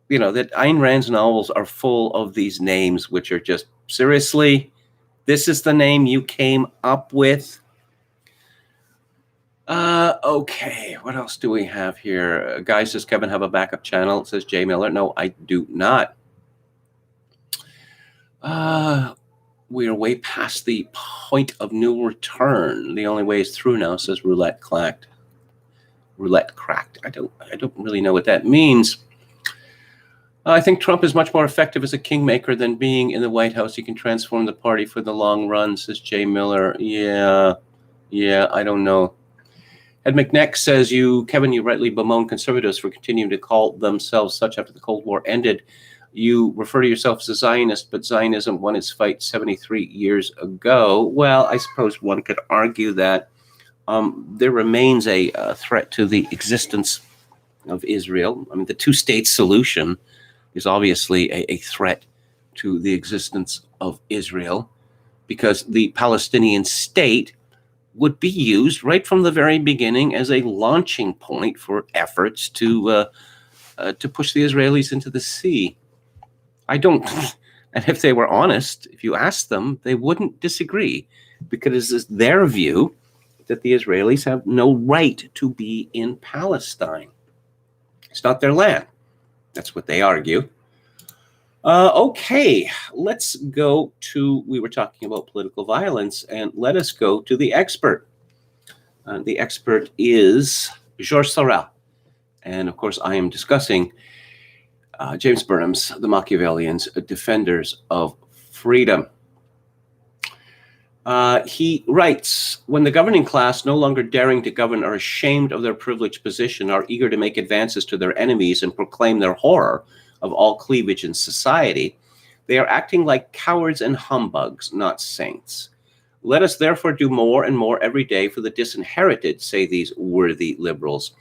You know, that Ayn Rand's novels are full of these names, which are just, seriously, this is the name you came up with? Okay, what else do we have here? Guy says, Kevin, have a backup channel. It says Jay Miller. No, I do not. We are way past the point of no return. The only way is through now, says Roulette Cracked. Roulette Cracked. I don't really know what that means. I think Trump is much more effective as a kingmaker than being in the White House. He can transform the party for the long run, says Jay Miller. Yeah, I don't know. Ed McNeck says, Kevin, you rightly bemoan conservatives for continuing to call themselves such after the Cold War ended. You refer to yourself as a Zionist, but Zionism won its fight 73 years ago. Well, I suppose one could argue that there remains a threat to the existence of Israel. I mean, the two-state solution is obviously a threat to the existence of Israel, because the Palestinian state would be used right from the very beginning as a launching point for efforts to push the Israelis into the sea. I don't, and if they were honest, if you asked them, they wouldn't disagree, because it's their view that the Israelis have no right to be in Palestine. It's not their land. That's what they argue. Okay, let's go to, we were talking about political violence, and let us go to the expert. The expert is Georges Sorel. And of course, I am discussing James Burnham's The Machiavellians, Defenders of Freedom. He writes, when the governing class, no longer daring to govern, are ashamed of their privileged position, are eager to make advances to their enemies and proclaim their horror of all cleavage in society, they are acting like cowards and humbugs, not saints. Let us therefore do more and more every day for the disinherited, say these worthy liberals.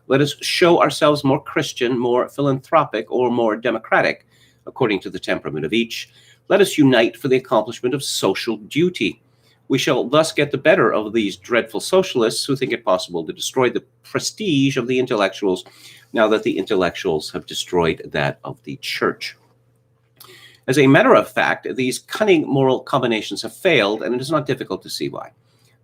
Let us show ourselves more Christian, more philanthropic, or more democratic, according to the temperament of each. Let us unite for the accomplishment of social duty. We shall thus get the better of these dreadful socialists who think it possible to destroy the prestige of the intellectuals, now that the intellectuals have destroyed that of the church. As a matter of fact, these cunning moral combinations have failed, and it is not difficult to see why.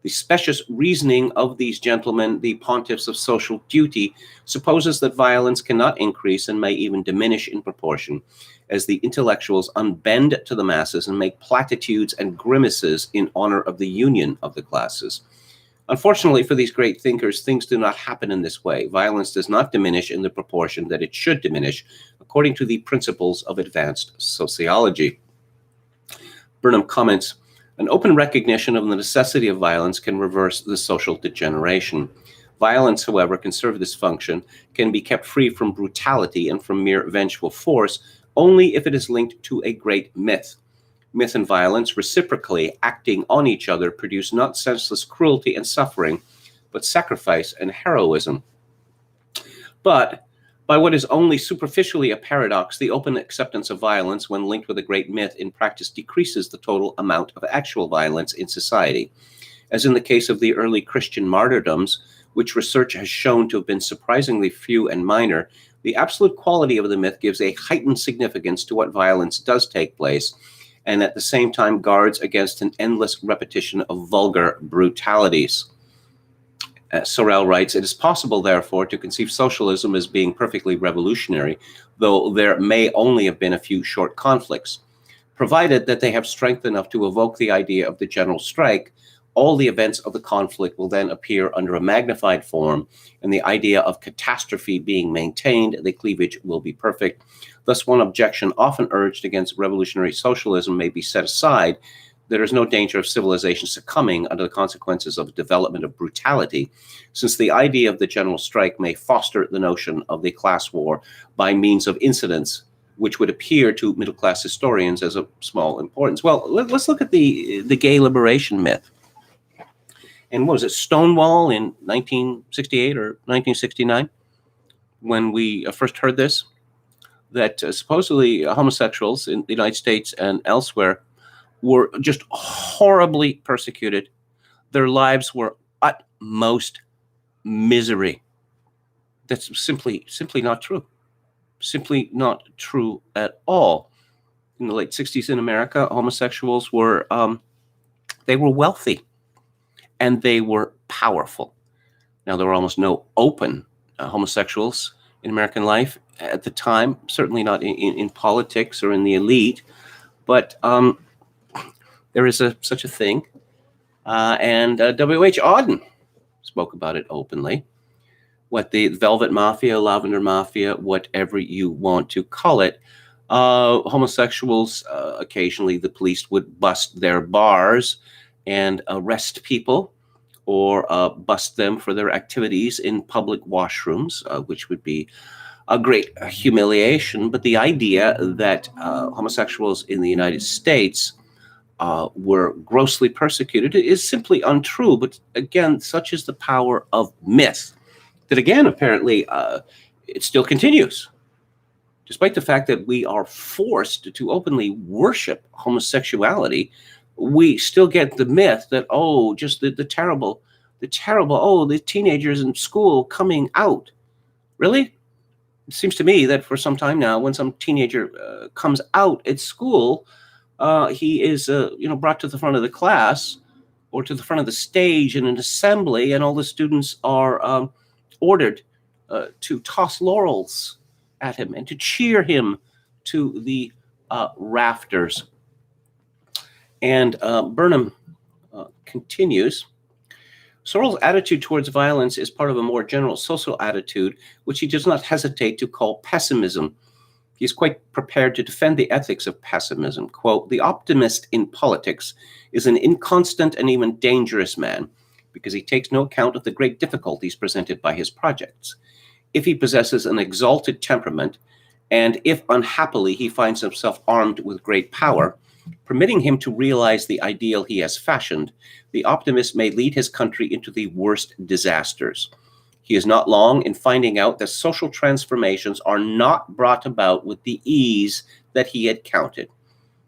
The specious reasoning of these gentlemen, the pontiffs of social duty, supposes that violence cannot increase and may even diminish in proportion, as the intellectuals unbend to the masses and make platitudes and grimaces in honor of the union of the classes. Unfortunately for these great thinkers, things do not happen in this way. Violence does not diminish in the proportion that it should diminish, according to the principles of advanced sociology. Burnham comments, an open recognition of the necessity of violence can reverse the social degeneration. Violence, however, can serve this function, can be kept free from brutality and from mere vengeful force only if it is linked to a great myth. Myth and violence, reciprocally acting on each other, produce not senseless cruelty and suffering, but sacrifice and heroism. But by what is only superficially a paradox, the open acceptance of violence, when linked with a great myth, in practice decreases the total amount of actual violence in society. As in the case of the early Christian martyrdoms, which research has shown to have been surprisingly few and minor, the absolute quality of the myth gives a heightened significance to what violence does take place, and at the same time guards against an endless repetition of vulgar brutalities. Sorel writes, it is possible, therefore, to conceive socialism as being perfectly revolutionary, though there may only have been a few short conflicts. Provided that they have strength enough to evoke the idea of the general strike, all the events of the conflict will then appear under a magnified form, and the idea of catastrophe being maintained, the cleavage will be perfect. Thus, one objection often urged against revolutionary socialism may be set aside. There is no danger of civilization succumbing under the consequences of development of brutality, since the idea of the general strike may foster the notion of the class war by means of incidents which would appear to middle-class historians as of small importance. Well, let's look at the gay liberation myth. And what was it, Stonewall in 1968 or 1969, when we first heard this, that supposedly homosexuals in the United States and elsewhere were just horribly persecuted. Their lives were utmost misery. That's simply not true. Simply not true at all. In the late 60s in America, homosexuals were they were wealthy and they were powerful. Now, there were almost no open homosexuals in American life at the time, certainly not in politics or in the elite, but there is such a thing. And W.H. Auden spoke about it openly. What the Velvet Mafia, Lavender Mafia, whatever you want to call it, homosexuals, occasionally the police would bust their bars and arrest people or bust them for their activities in public washrooms, which would be a great humiliation. But the idea that homosexuals in the United States were grossly persecuted is simply untrue. But again, such is the power of myth that, again, apparently it still continues. Despite the fact that we are forced to openly worship homosexuality, we still get the myth that, oh, just the terrible, oh, the teenagers in school coming out. Really? It seems to me that for some time now, when some teenager comes out at school, he is brought to the front of the class or to the front of the stage in an assembly, and all the students are ordered to toss laurels at him and to cheer him to the rafters. And Burnham continues, Sorrell's attitude towards violence is part of a more general social attitude, which he does not hesitate to call pessimism. He is quite prepared to defend the ethics of pessimism. Quote, the optimist in politics is an inconstant and even dangerous man because he takes no account of the great difficulties presented by his projects. If he possesses an exalted temperament, and if unhappily he finds himself armed with great power, permitting him to realize the ideal he has fashioned, the optimist may lead his country into the worst disasters. He is not long in finding out that social transformations are not brought about with the ease that he had counted.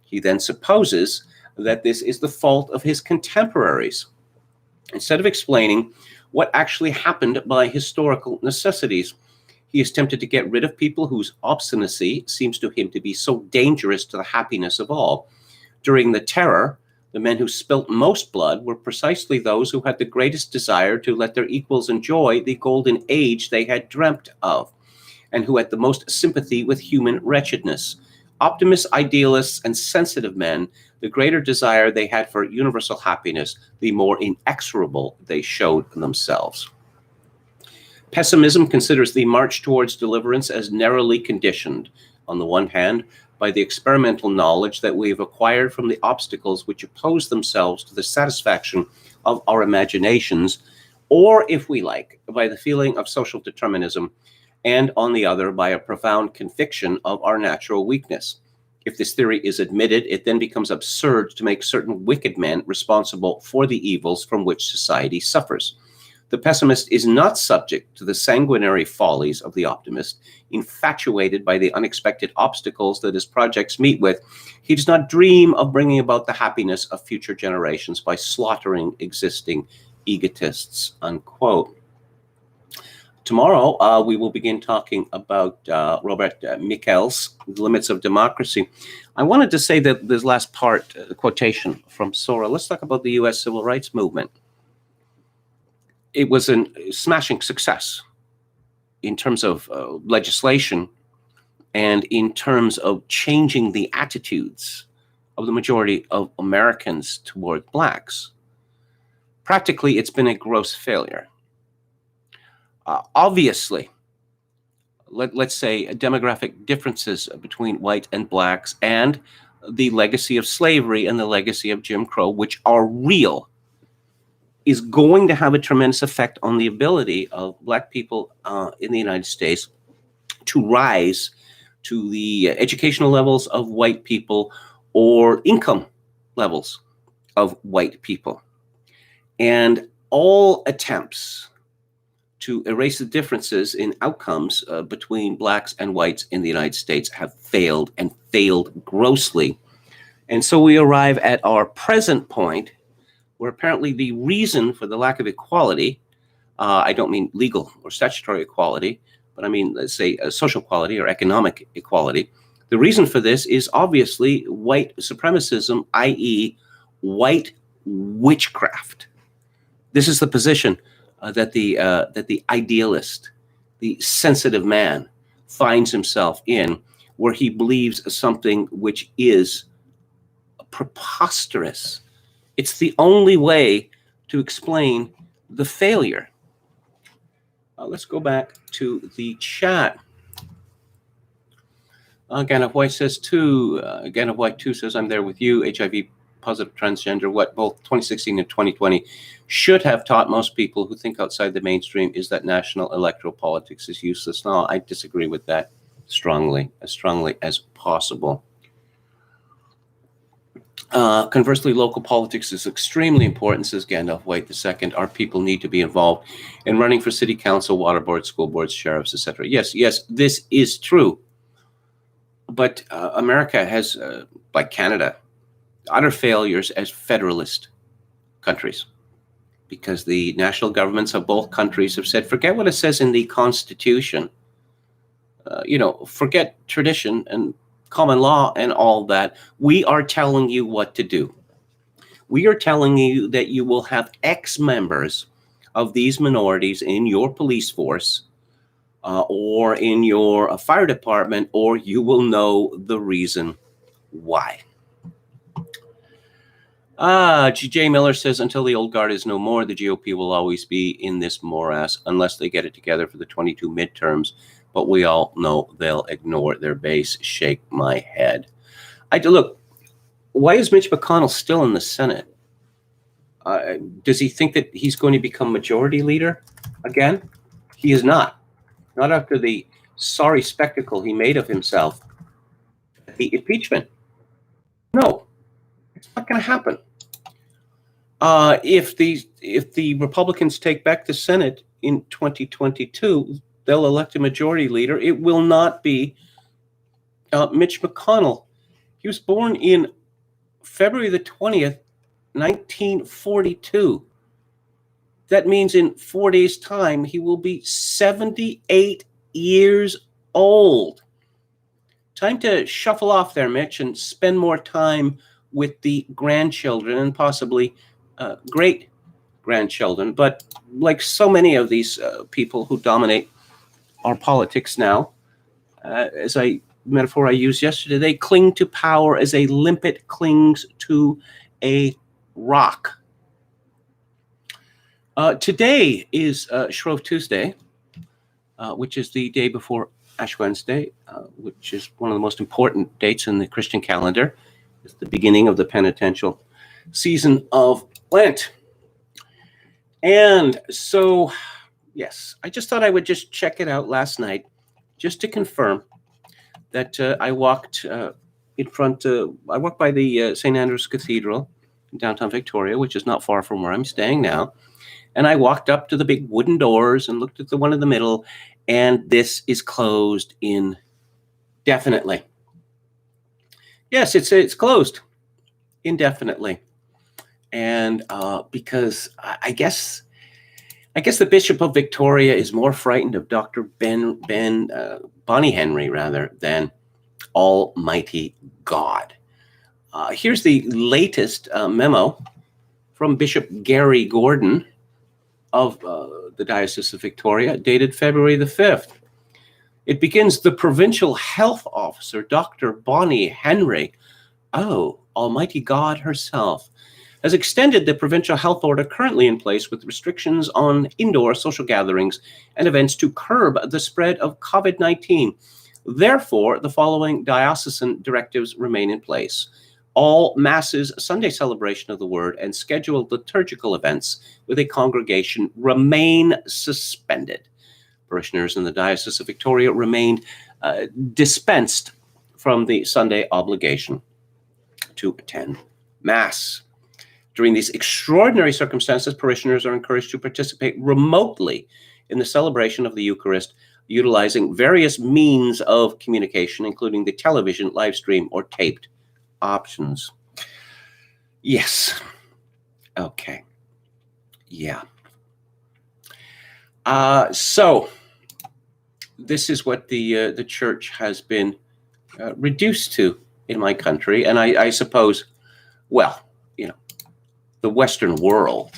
He then supposes that this is the fault of his contemporaries. Instead of explaining what actually happened by historical necessities, he is tempted to get rid of people whose obstinacy seems to him to be so dangerous to the happiness of all. During the Terror, the men who spilt most blood were precisely those who had the greatest desire to let their equals enjoy the golden age they had dreamt of, and who had the most sympathy with human wretchedness. Optimists, idealists, and sensitive men, the greater desire they had for universal happiness, the more inexorable they showed themselves. Pessimism considers the march towards deliverance as narrowly conditioned, on the one hand, by the experimental knowledge that we have acquired from the obstacles which oppose themselves to the satisfaction of our imaginations, or, if we like, by the feeling of social determinism, and on the other, by a profound conviction of our natural weakness. If this theory is admitted, it then becomes absurd to make certain wicked men responsible for the evils from which society suffers. The pessimist is not subject to the sanguinary follies of the optimist. Infatuated by the unexpected obstacles that his projects meet with, he does not dream of bringing about the happiness of future generations by slaughtering existing egotists, unquote. Tomorrow, we will begin talking about Robert Michels' The Limits of Democracy. I wanted to say that this last part, the quotation from Sorrell, let's talk about the U.S. Civil Rights Movement. It was a smashing success in terms of legislation and in terms of changing the attitudes of the majority of Americans toward blacks. Practically, it's been a gross failure. Obviously, let's say demographic differences between white and blacks and the legacy of slavery and the legacy of Jim Crow, which are real, is going to have a tremendous effect on the ability of black people in the United States to rise to the educational levels of white people or income levels of white people. And all attempts to erase the differences in outcomes between blacks and whites in the United States have failed, and failed grossly. And so we arrive at our present point, where apparently the reason for the lack of equality, I don't mean legal or statutory equality, but I mean, let's say, social equality or economic equality. The reason for this is obviously white supremacism, i.e. white witchcraft. This is the position that the idealist, the sensitive man, finds himself in, where he believes something which is preposterous. It's the only way to explain the failure. Let's go back to the chat. Ganna White says too. Ganna White 2 says, I'm there with you. HIV positive transgender, what both 2016 and 2020 should have taught most people who think outside the mainstream is that national electoral politics is useless. No, I disagree with that strongly as possible. Conversely, local politics is extremely important, says Gandalf White II. Our people need to be involved in running for city council, water boards, school boards, sheriffs, etc. Yes, this is true. But America has, like Canada, utter failures as federalist countries, because the national governments of both countries have said, forget what it says in the Constitution. Forget tradition and common law and all that. We are telling you what to do. We are telling you that you will have X members of these minorities in your police force or in your fire department, or you will know the reason why. G.J. Miller says, until the old guard is no more, the GOP will always be in this morass unless they get it together for the 22 midterms. But we all know they'll ignore their base. Shake my head. Look, why is Mitch McConnell still in the Senate? Does he think that he's going to become majority leader again? He is not. Not after the sorry spectacle he made of himself. The impeachment. No, it's not going to happen. If the Republicans take back the Senate in 2022, they'll elect a majority leader. It will not be Mitch McConnell. He was born in February the 20th, 1942. That means in 4 days' time, he will be 78 years old. Time to shuffle off there, Mitch, and spend more time with the grandchildren and possibly great-grandchildren. But like so many of these people who dominate our politics now, as metaphor I used yesterday, they cling to power as a limpet clings to a rock. Today is Shrove Tuesday, which is the day before Ash Wednesday, which is one of the most important dates in the Christian calendar. It's the beginning of the penitential season of Lent. And so, yes, I just thought I would just check it out last night just to confirm that I walked by the St. Andrew's Cathedral in downtown Victoria, which is not far from where I'm staying now. And I walked up to the big wooden doors and looked at the one in the middle, and this is closed indefinitely. Yes, it's closed indefinitely. And because I guess the Bishop of Victoria is more frightened of Dr. Bonnie Henry rather than Almighty God. Here's the latest memo from Bishop Gary Gordon of the Diocese of Victoria, dated February the 5th. It begins, the provincial health officer, Dr. Bonnie Henry, Almighty God herself, has extended the provincial health order currently in place with restrictions on indoor social gatherings and events to curb the spread of COVID-19. Therefore, the following diocesan directives remain in place. All masses, Sunday celebration of the word, and scheduled liturgical events with a congregation remain suspended. Parishioners in the Diocese of Victoria remained dispensed from the Sunday obligation to attend Mass. During these extraordinary circumstances, parishioners are encouraged to participate remotely in the celebration of the Eucharist, utilizing various means of communication, including the television, live stream, or taped options. Yes. Okay. Yeah. So this is what the church has been reduced to in my country, and I suppose, well, the Western world.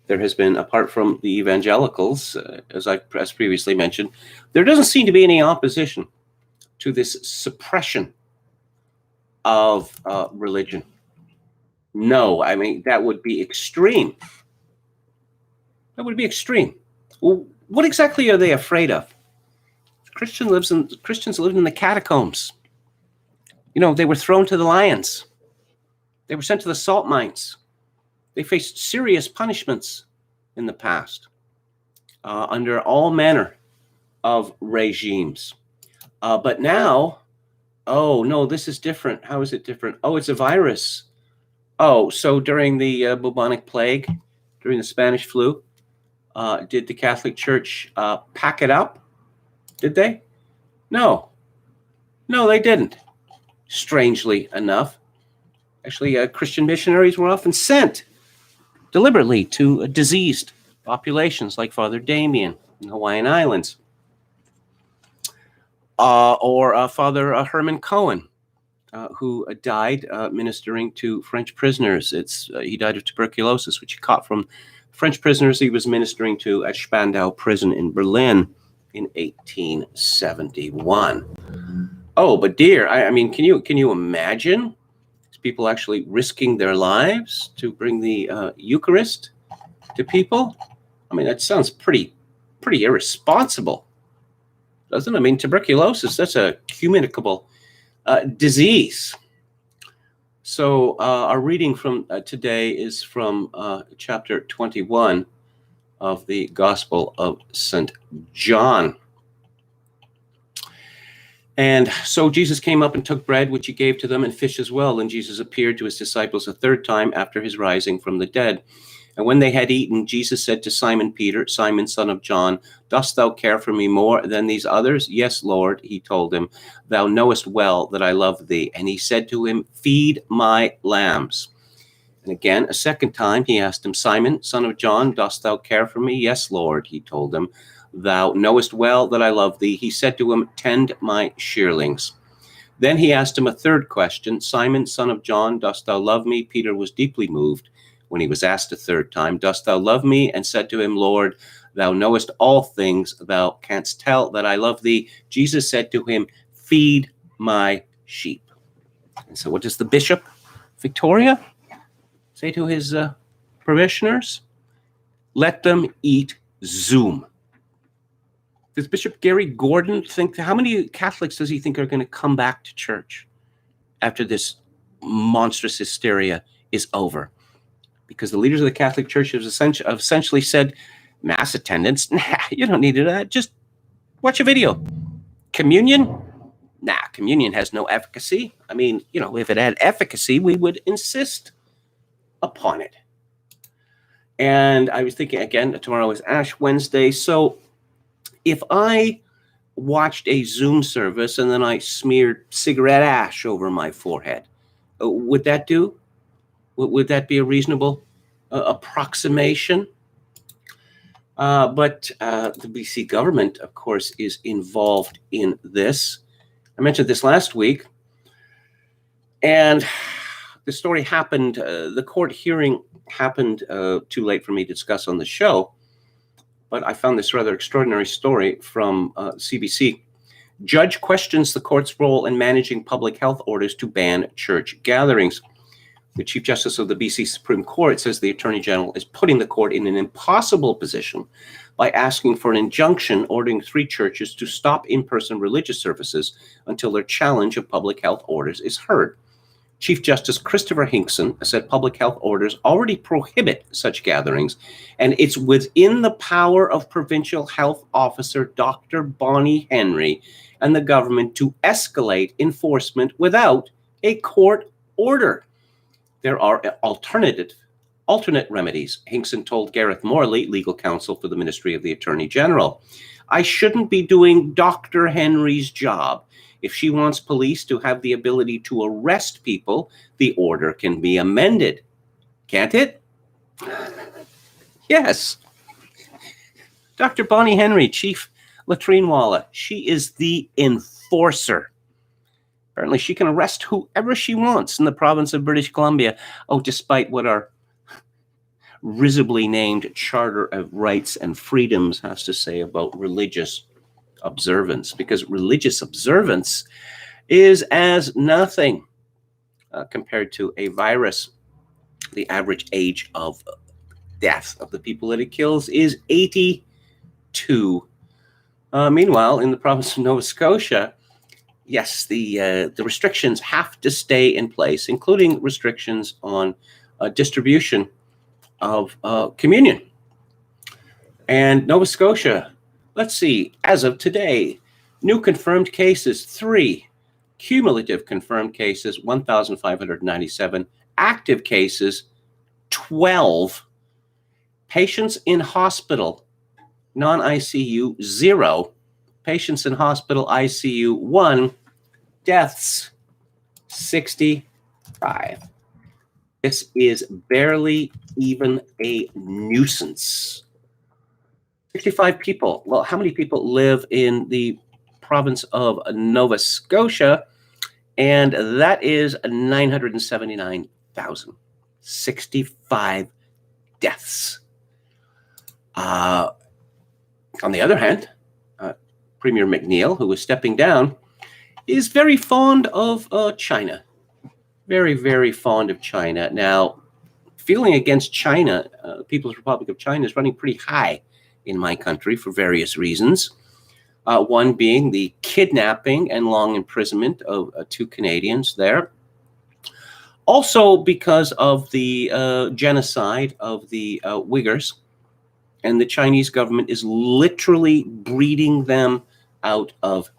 There has been, apart from the evangelicals, as previously mentioned, there doesn't seem to be any opposition to this suppression of religion. No, I mean, that would be extreme. That would be extreme. Well, what exactly are they afraid of? Christians lived in the catacombs. They were thrown to the lions. They were sent to the salt mines. They faced serious punishments in the past under all manner of regimes. But now, oh no, this is different. How is it different? Oh, it's a virus. Oh, so during the bubonic plague, during the Spanish flu, did the Catholic Church pack it up? Did they? No. No, they didn't. Strangely enough. Actually, Christian missionaries were often sent deliberately to diseased populations like Father Damien in the Hawaiian Islands. Or Father Herman Cohen, who died ministering to French prisoners. He died of tuberculosis, which he caught from French prisoners he was ministering to at Spandau prison in Berlin in 1871. Oh, but dear, I mean, can you imagine people actually risking their lives to bring the Eucharist to people? I mean, that sounds pretty irresponsible, doesn't it? I mean, tuberculosis, that's a communicable disease. So our reading from today is from chapter 21 of the Gospel of St. John. And so Jesus came up and took bread, which he gave to them, and fish as well. And Jesus appeared to his disciples a third time after his rising from the dead. And when they had eaten, Jesus said to Simon Peter, Simon, son of John, dost thou care for me more than these others? Yes, Lord, he told him. Thou knowest well that I love thee. And he said to him, feed my lambs. And again, a second time, he asked him, Simon, son of John, dost thou care for me? Yes, Lord, he told him. Thou knowest well that I love thee. He said to him, tend my shearlings. Then he asked him a third question, Simon, son of John, dost thou love me? Peter was deeply moved when he was asked a third time, dost thou love me? And said to him, Lord, thou knowest all things. Thou canst tell that I love thee. Jesus said to him, feed my sheep. And so what does the Bishop Victoria say to his parishioners? Let them eat Zoom. Does Bishop Gary Gordon think, how many Catholics does he think are going to come back to church after this monstrous hysteria is over? Because the leaders of the Catholic Church have essentially said, mass attendance, nah, you don't need that. Just watch a video. Communion? Nah, communion has no efficacy. I mean, if it had efficacy, we would insist upon it. And I was thinking, again, tomorrow is Ash Wednesday. So if I watched a Zoom service and then I smeared cigarette ash over my forehead, would that do? Would that be a reasonable approximation? But the BC government, of course, is involved in this. I mentioned this last week. And the story happened, the court hearing happened too late for me to discuss on the show. But I found this rather extraordinary story from CBC. Judge questions the court's role in managing public health orders to ban church gatherings. The Chief Justice of the BC Supreme Court says the Attorney General is putting the court in an impossible position by asking for an injunction ordering 3 churches to stop in-person religious services until their challenge of public health orders is heard. Chief Justice Christopher Hinkson said public health orders already prohibit such gatherings, and it's within the power of Provincial Health Officer Dr. Bonnie Henry and the government to escalate enforcement without a court order. There are alternate remedies, Hinkson told Gareth Morley, legal counsel for the Ministry of the Attorney General. I shouldn't be doing Dr. Henry's job. If she wants police to have the ability to arrest people, the order can be amended. Can't it? Yes. Dr. Bonnie Henry, Chief Latrinewala, she is the enforcer. Apparently she can arrest whoever she wants in the province of British Columbia. Oh, despite what our risibly named Charter of Rights and Freedoms has to say about religious observance, because religious observance is as nothing compared to a virus. The average age of death of the people that it kills is 82. Meanwhile, in the province of Nova Scotia, yes, the restrictions have to stay in place, including restrictions on distribution of communion. And Nova Scotia, let's see, as of today, new confirmed cases, 3. Cumulative confirmed cases, 1,597. Active cases, 12. Patients in hospital, non-ICU, 0. Patients in hospital, ICU, 1. Deaths, 65. This is barely even a nuisance. 65 people. Well, how many people live in the province of Nova Scotia? And that is 979,000. 65 deaths. On the other hand, Premier McNeil, who is stepping down, is very fond of China. Very, very fond of China. Now, feeling against China, the People's Republic of China, is running pretty high in my country for various reasons. One being the kidnapping and long imprisonment of 2 Canadians there. Also because of the genocide of the Uyghurs, and the Chinese government is literally breeding them out of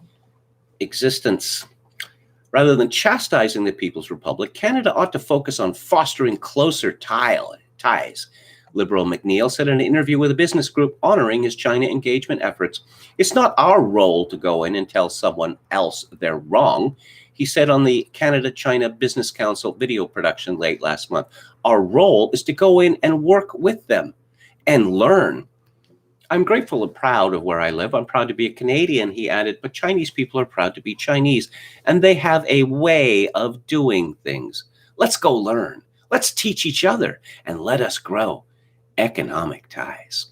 existence. Rather than chastising the People's Republic, Canada ought to focus on fostering closer ties. Liberal McNeil said in an interview with a business group honoring his China engagement efforts. It's not our role to go in and tell someone else they're wrong, he said on the Canada-China Business Council video production late last month. Our role is to go in and work with them and learn. I'm grateful and proud of where I live. I'm proud to be a Canadian, he added, but Chinese people are proud to be Chinese, and they have a way of doing things. Let's go learn. Let's teach each other, and let us grow economic ties.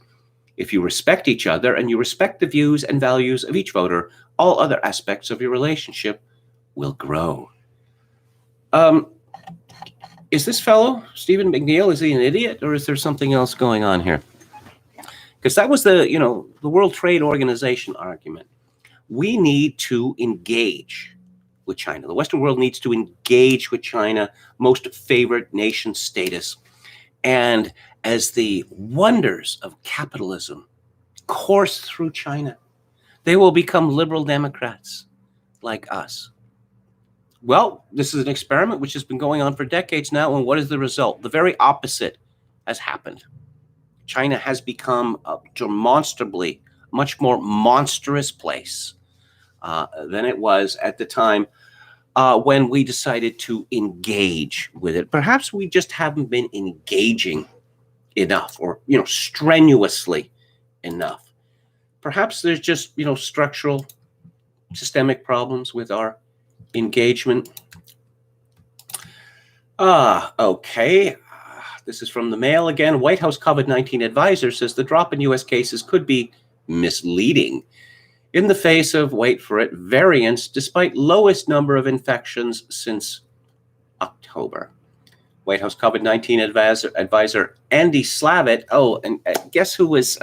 If you respect each other and you respect the views and values of each voter, all other aspects of your relationship will grow. Is this fellow, Stephen McNeil, is he an idiot, or is there something else going on here? Because that was the World Trade Organization argument. We need to engage with China. The Western world needs to engage with China, most favored nation status. And as the wonders of capitalism course through China, they will become liberal Democrats like us. Well, this is an experiment which has been going on for decades now, and what is the result? The very opposite has happened. China has become a demonstrably much more monstrous place than it was at the time when we decided to engage with it. Perhaps we just haven't been engaging enough, or strenuously enough. Perhaps there's just structural, systemic problems with our engagement. Okay. This is from the Mail again. White House COVID-19 advisor says the drop in U.S. cases could be misleading in the face of, wait for it, variants despite lowest number of infections since October. White House COVID-19 advisor Andy Slavitt. Oh, and guess who was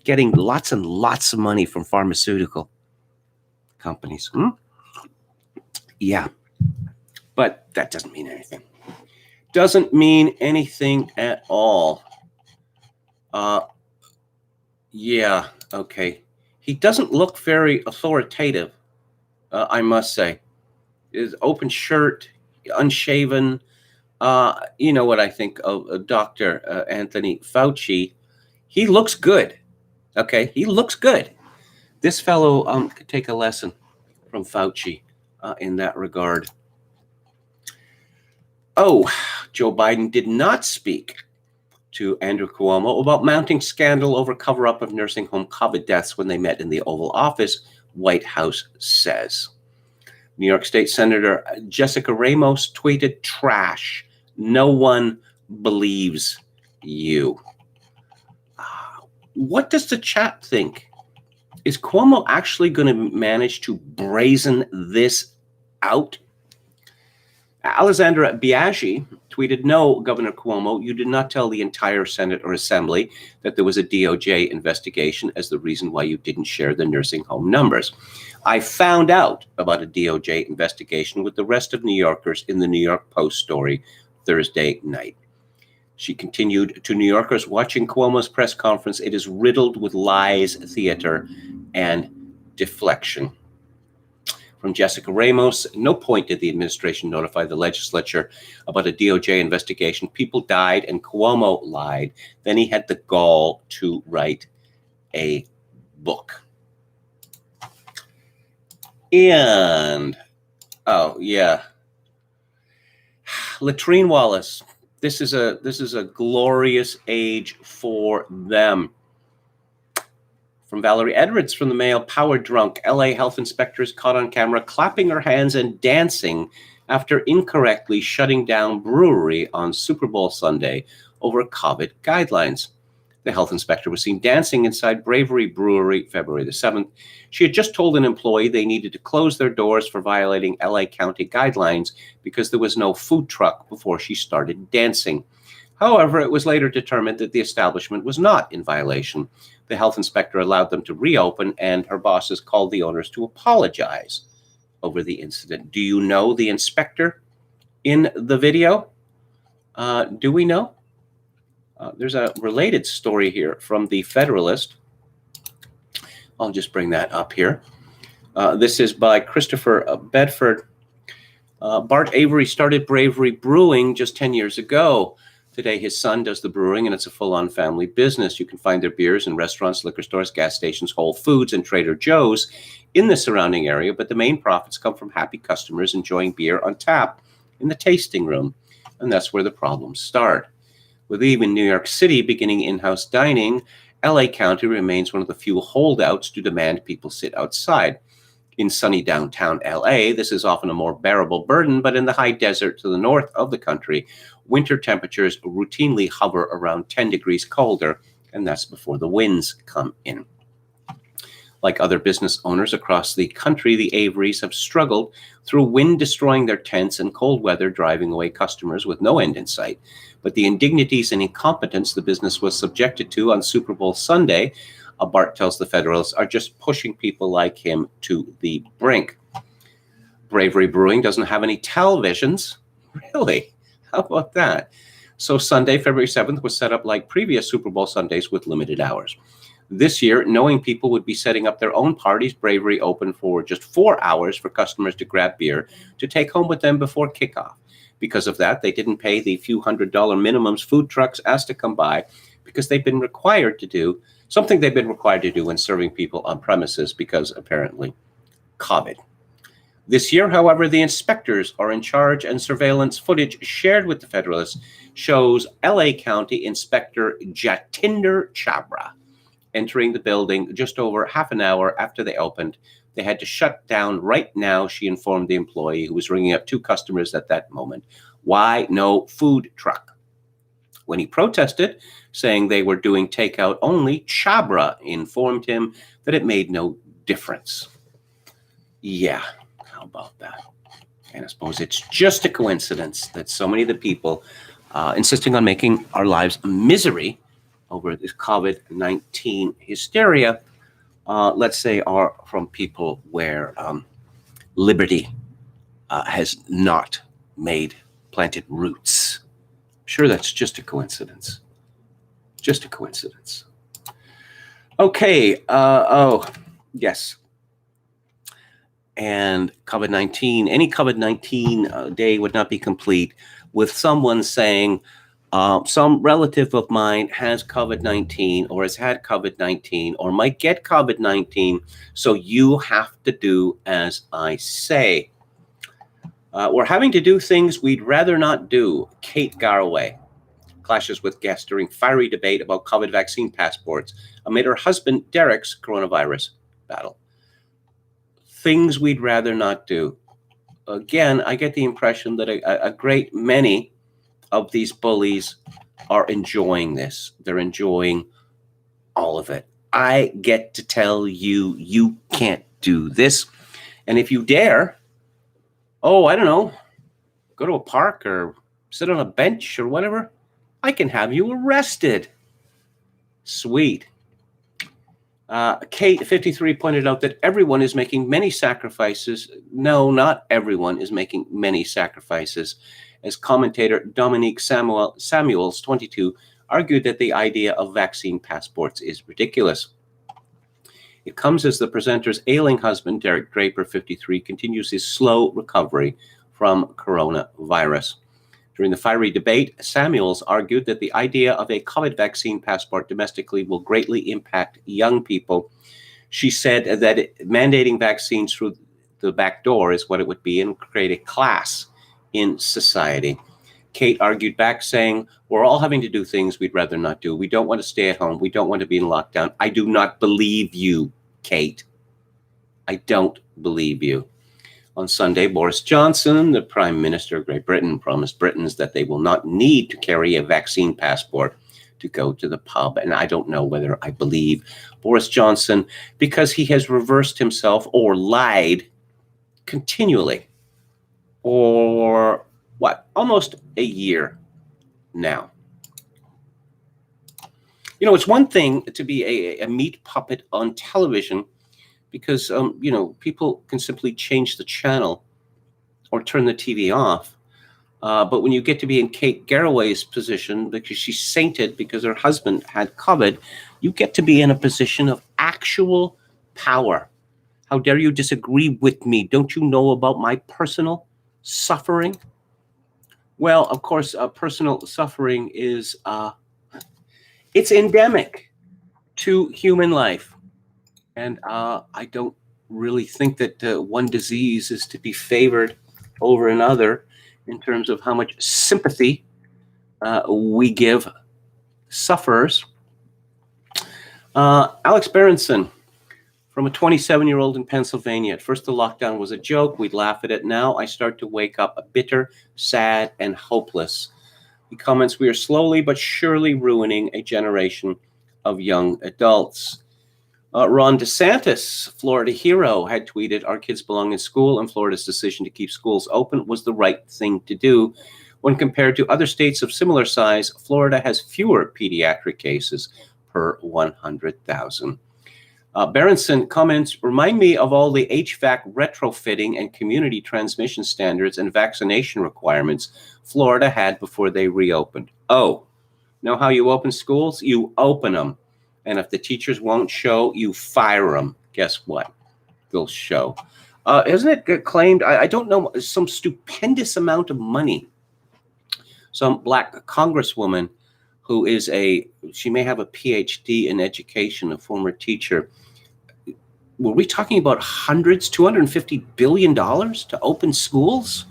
getting lots and lots of money from pharmaceutical companies? Yeah, but that doesn't mean anything. Doesn't mean anything at all. Yeah, okay. He doesn't look very authoritative, I must say. His open shirt, unshaven. You know what I think of Dr. Anthony Fauci. He looks good. Okay, he looks good. This fellow could take a lesson from Fauci in that regard. Oh, Joe Biden did not speak to Andrew Cuomo about mounting scandal over cover-up of nursing home COVID deaths when they met in the Oval Office, White House says. New York State Senator Jessica Ramos tweeted, "Trash. No one believes you." What does the chat think? Is Cuomo actually going to manage to brazen this out? Alessandra Biaggi tweeted, "No, Governor Cuomo, you did not tell the entire Senate or Assembly that there was a DOJ investigation as the reason why you didn't share the nursing home numbers. I found out about a DOJ investigation with the rest of New Yorkers in the New York Post story Thursday night." She continued, "To New Yorkers watching Cuomo's press conference, it is riddled with lies, theater, and deflection." From Jessica Ramos, "No point did the administration notify the legislature about a DOJ investigation. People died and Cuomo lied. Then he had the gall to write a book." And, oh yeah, Latrine Wallace. This is a glorious age for them. From Valerie Edwards from the Mail, "Power drunk. LA health inspectors caught on camera clapping her hands and dancing after incorrectly shutting down brewery on Super Bowl Sunday over COVID guidelines." The health inspector was seen dancing inside Bravery Brewery February the 7th. She had just told an employee they needed to close their doors for violating LA County guidelines because there was no food truck before she started dancing. However, it was later determined that the establishment was not in violation. The health inspector allowed them to reopen, and her bosses called the owners to apologize over the incident. Do you know the inspector in the video? Do we know? There's a related story here from the Federalist. I'll just bring that up here. This is by Christopher Bedford. "Bart Avery started Bravery Brewing just 10 years ago. Today, his son does the brewing, and it's a full-on family business. You can find their beers in restaurants, liquor stores, gas stations, Whole Foods, and Trader Joe's in the surrounding area, but the main profits come from happy customers enjoying beer on tap in the tasting room, and that's where the problems start. With even New York City beginning in-house dining, LA County remains one of the few holdouts to demand people sit outside. In sunny downtown LA, this is often a more bearable burden, but in the high desert to the north of the country, winter temperatures routinely hover around 10 degrees colder, and that's before the winds come in." Like other business owners across the country, the Averys have struggled through wind destroying their tents and cold weather driving away customers with no end in sight. But the indignities and incompetence the business was subjected to on Super Bowl Sunday, Bart tells the Federalists, are just pushing people like him to the brink. Bravery Brewing doesn't have any televisions. Really? How about that? So Sunday, February 7th, was set up like previous Super Bowl Sundays with limited hours. This year, knowing people would be setting up their own parties, Bravery opened for just 4 hours for customers to grab beer to take home with them before kickoff. Because of that, they didn't pay the few $100 minimums food trucks asked to come by, because they've been required to do something they've been required to do when serving people on premises because apparently COVID. This year, however, the inspectors are in charge, and surveillance footage shared with the Federalists shows LA County Inspector Jatinder Chabra entering the building just over half an hour after they opened. They had to shut down right now, she informed the employee, who was ringing up 2 customers at that moment. Why no food truck? When he protested, saying they were doing takeout only, Chabra informed him that it made no difference. Yeah, how about that? And I suppose it's just a coincidence that so many of the people insisting on making our lives a misery over this COVID-19 hysteria, let's say, are from people where liberty has not planted roots. I'm sure that's just a coincidence. Just a coincidence. Okay. Oh, yes. And COVID-19, any COVID-19 day would not be complete with someone saying, some relative of mine has COVID-19 or has had COVID-19 or might get COVID-19, so you have to do as I say. We're having to do things we'd rather not do. Kate Garraway clashes with guests during fiery debate about COVID vaccine passports amid her husband Derek's coronavirus battle. Things we'd rather not do. Again, I get the impression that a great many of these bullies are enjoying this. They're enjoying all of it. I get to tell you, you can't do this. And if you dare, I don't know, go to a park or sit on a bench or whatever, I can have you arrested. Sweet. Kate, 53, pointed out that everyone is making many sacrifices. No, not everyone is making many sacrifices. As commentator Dominique Samuels, 22, argued that the idea of vaccine passports is ridiculous. It comes as the presenter's ailing husband, Derek Draper, 53, continues his slow recovery from coronavirus. During the fiery debate, Samuels argued that the idea of a COVID vaccine passport domestically will greatly impact young people. She said that mandating vaccines through the back door is what it would be and create a class in society. Kate argued back, saying, we're all having to do things we'd rather not do. We don't want to stay at home. We don't want to be in lockdown. I do not believe you, Kate. I don't believe you. On Sunday, Boris Johnson, the Prime Minister of Great Britain, promised Britons that they will not need to carry a vaccine passport to go to the pub. And I don't know whether I believe Boris Johnson, because he has reversed himself or lied continually for, almost a year now. You know, it's one thing to be a meat puppet on television, because, people can simply change the channel or turn the TV off. But when you get to be in Kate Garraway's position, because she's sainted because her husband had COVID, you get to be in a position of actual power. How dare you disagree with me? Don't you know about my personal suffering? Well, of course, personal suffering is, it's endemic to human life. And I don't really think that one disease is to be favored over another in terms of how much sympathy we give sufferers. Alex Berenson, from a 27-year-old in Pennsylvania. At first, the lockdown was a joke. We'd laugh at it. Now I start to wake up bitter, sad, and hopeless. He comments, we are slowly but surely ruining a generation of young adults. Ron DeSantis, Florida hero, had tweeted, our kids belong in school, and Florida's decision to keep schools open was the right thing to do. When compared to other states of similar size, Florida has fewer pediatric cases per 100,000. Berenson comments, remind me of all the HVAC retrofitting and community transmission standards and vaccination requirements Florida had before they reopened. Oh, know how you open schools? You open them. And if the teachers won't show, you fire them. Guess what? They'll show. Isn't it claimed, I don't know, some stupendous amount of money? Some black congresswoman who is she may have a PhD in education, a former teacher. Were we talking about hundreds, $250 billion to open schools?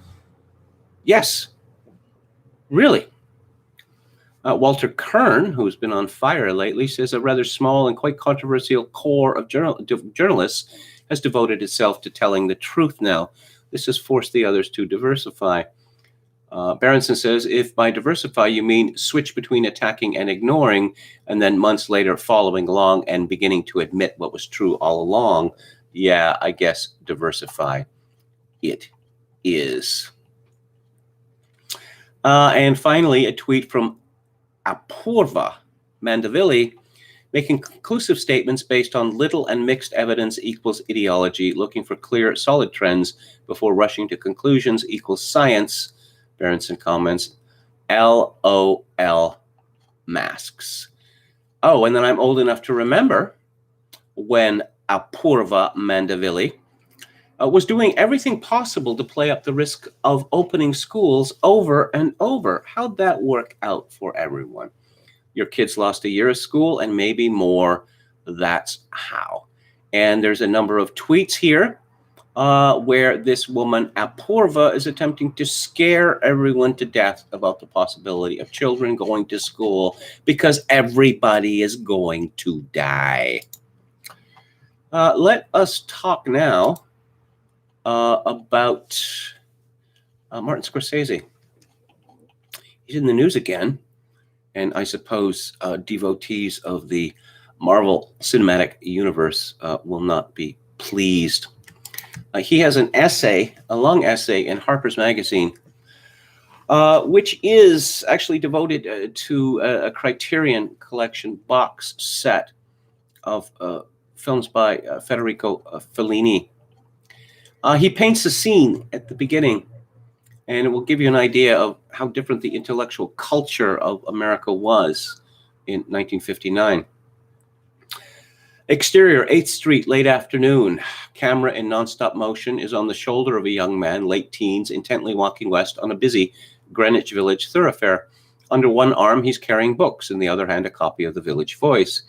Yes, really. Walter Kern, who's been on fire lately, says a rather small and quite controversial core of journalists has devoted itself to telling the truth now. This has forced the others to diversify. Berenson says, if by diversify you mean switch between attacking and ignoring, and then months later following along and beginning to admit what was true all along, yeah, I guess diversify it is. And finally, a tweet from Apurva Mandavili, making conclusive statements based on little and mixed evidence equals ideology, looking for clear, solid trends before rushing to conclusions equals science. Berenson comments, LOL masks. Oh, and then I'm old enough to remember when Apurva Mandavili was doing everything possible to play up the risk of opening schools over and over. How'd that work out for everyone? Your kids lost a year of school and maybe more. That's how. And there's a number of tweets here where this woman, Apurva, is attempting to scare everyone to death about the possibility of children going to school because everybody is going to die. Let us talk now about Martin Scorsese. He's in the news again, and I suppose devotees of the Marvel Cinematic Universe will not be pleased. He has an essay, a long essay in Harper's Magazine, which is actually devoted to a Criterion Collection box set of films by Federico Fellini. He paints a scene at the beginning, and it will give you an idea of how different the intellectual culture of America was in 1959. Exterior, 8th Street, late afternoon. Camera in non-stop motion is on the shoulder of a young man, late teens, intently walking west on a busy Greenwich Village thoroughfare. Under one arm, he's carrying books, in the other hand, a copy of the Village Voice.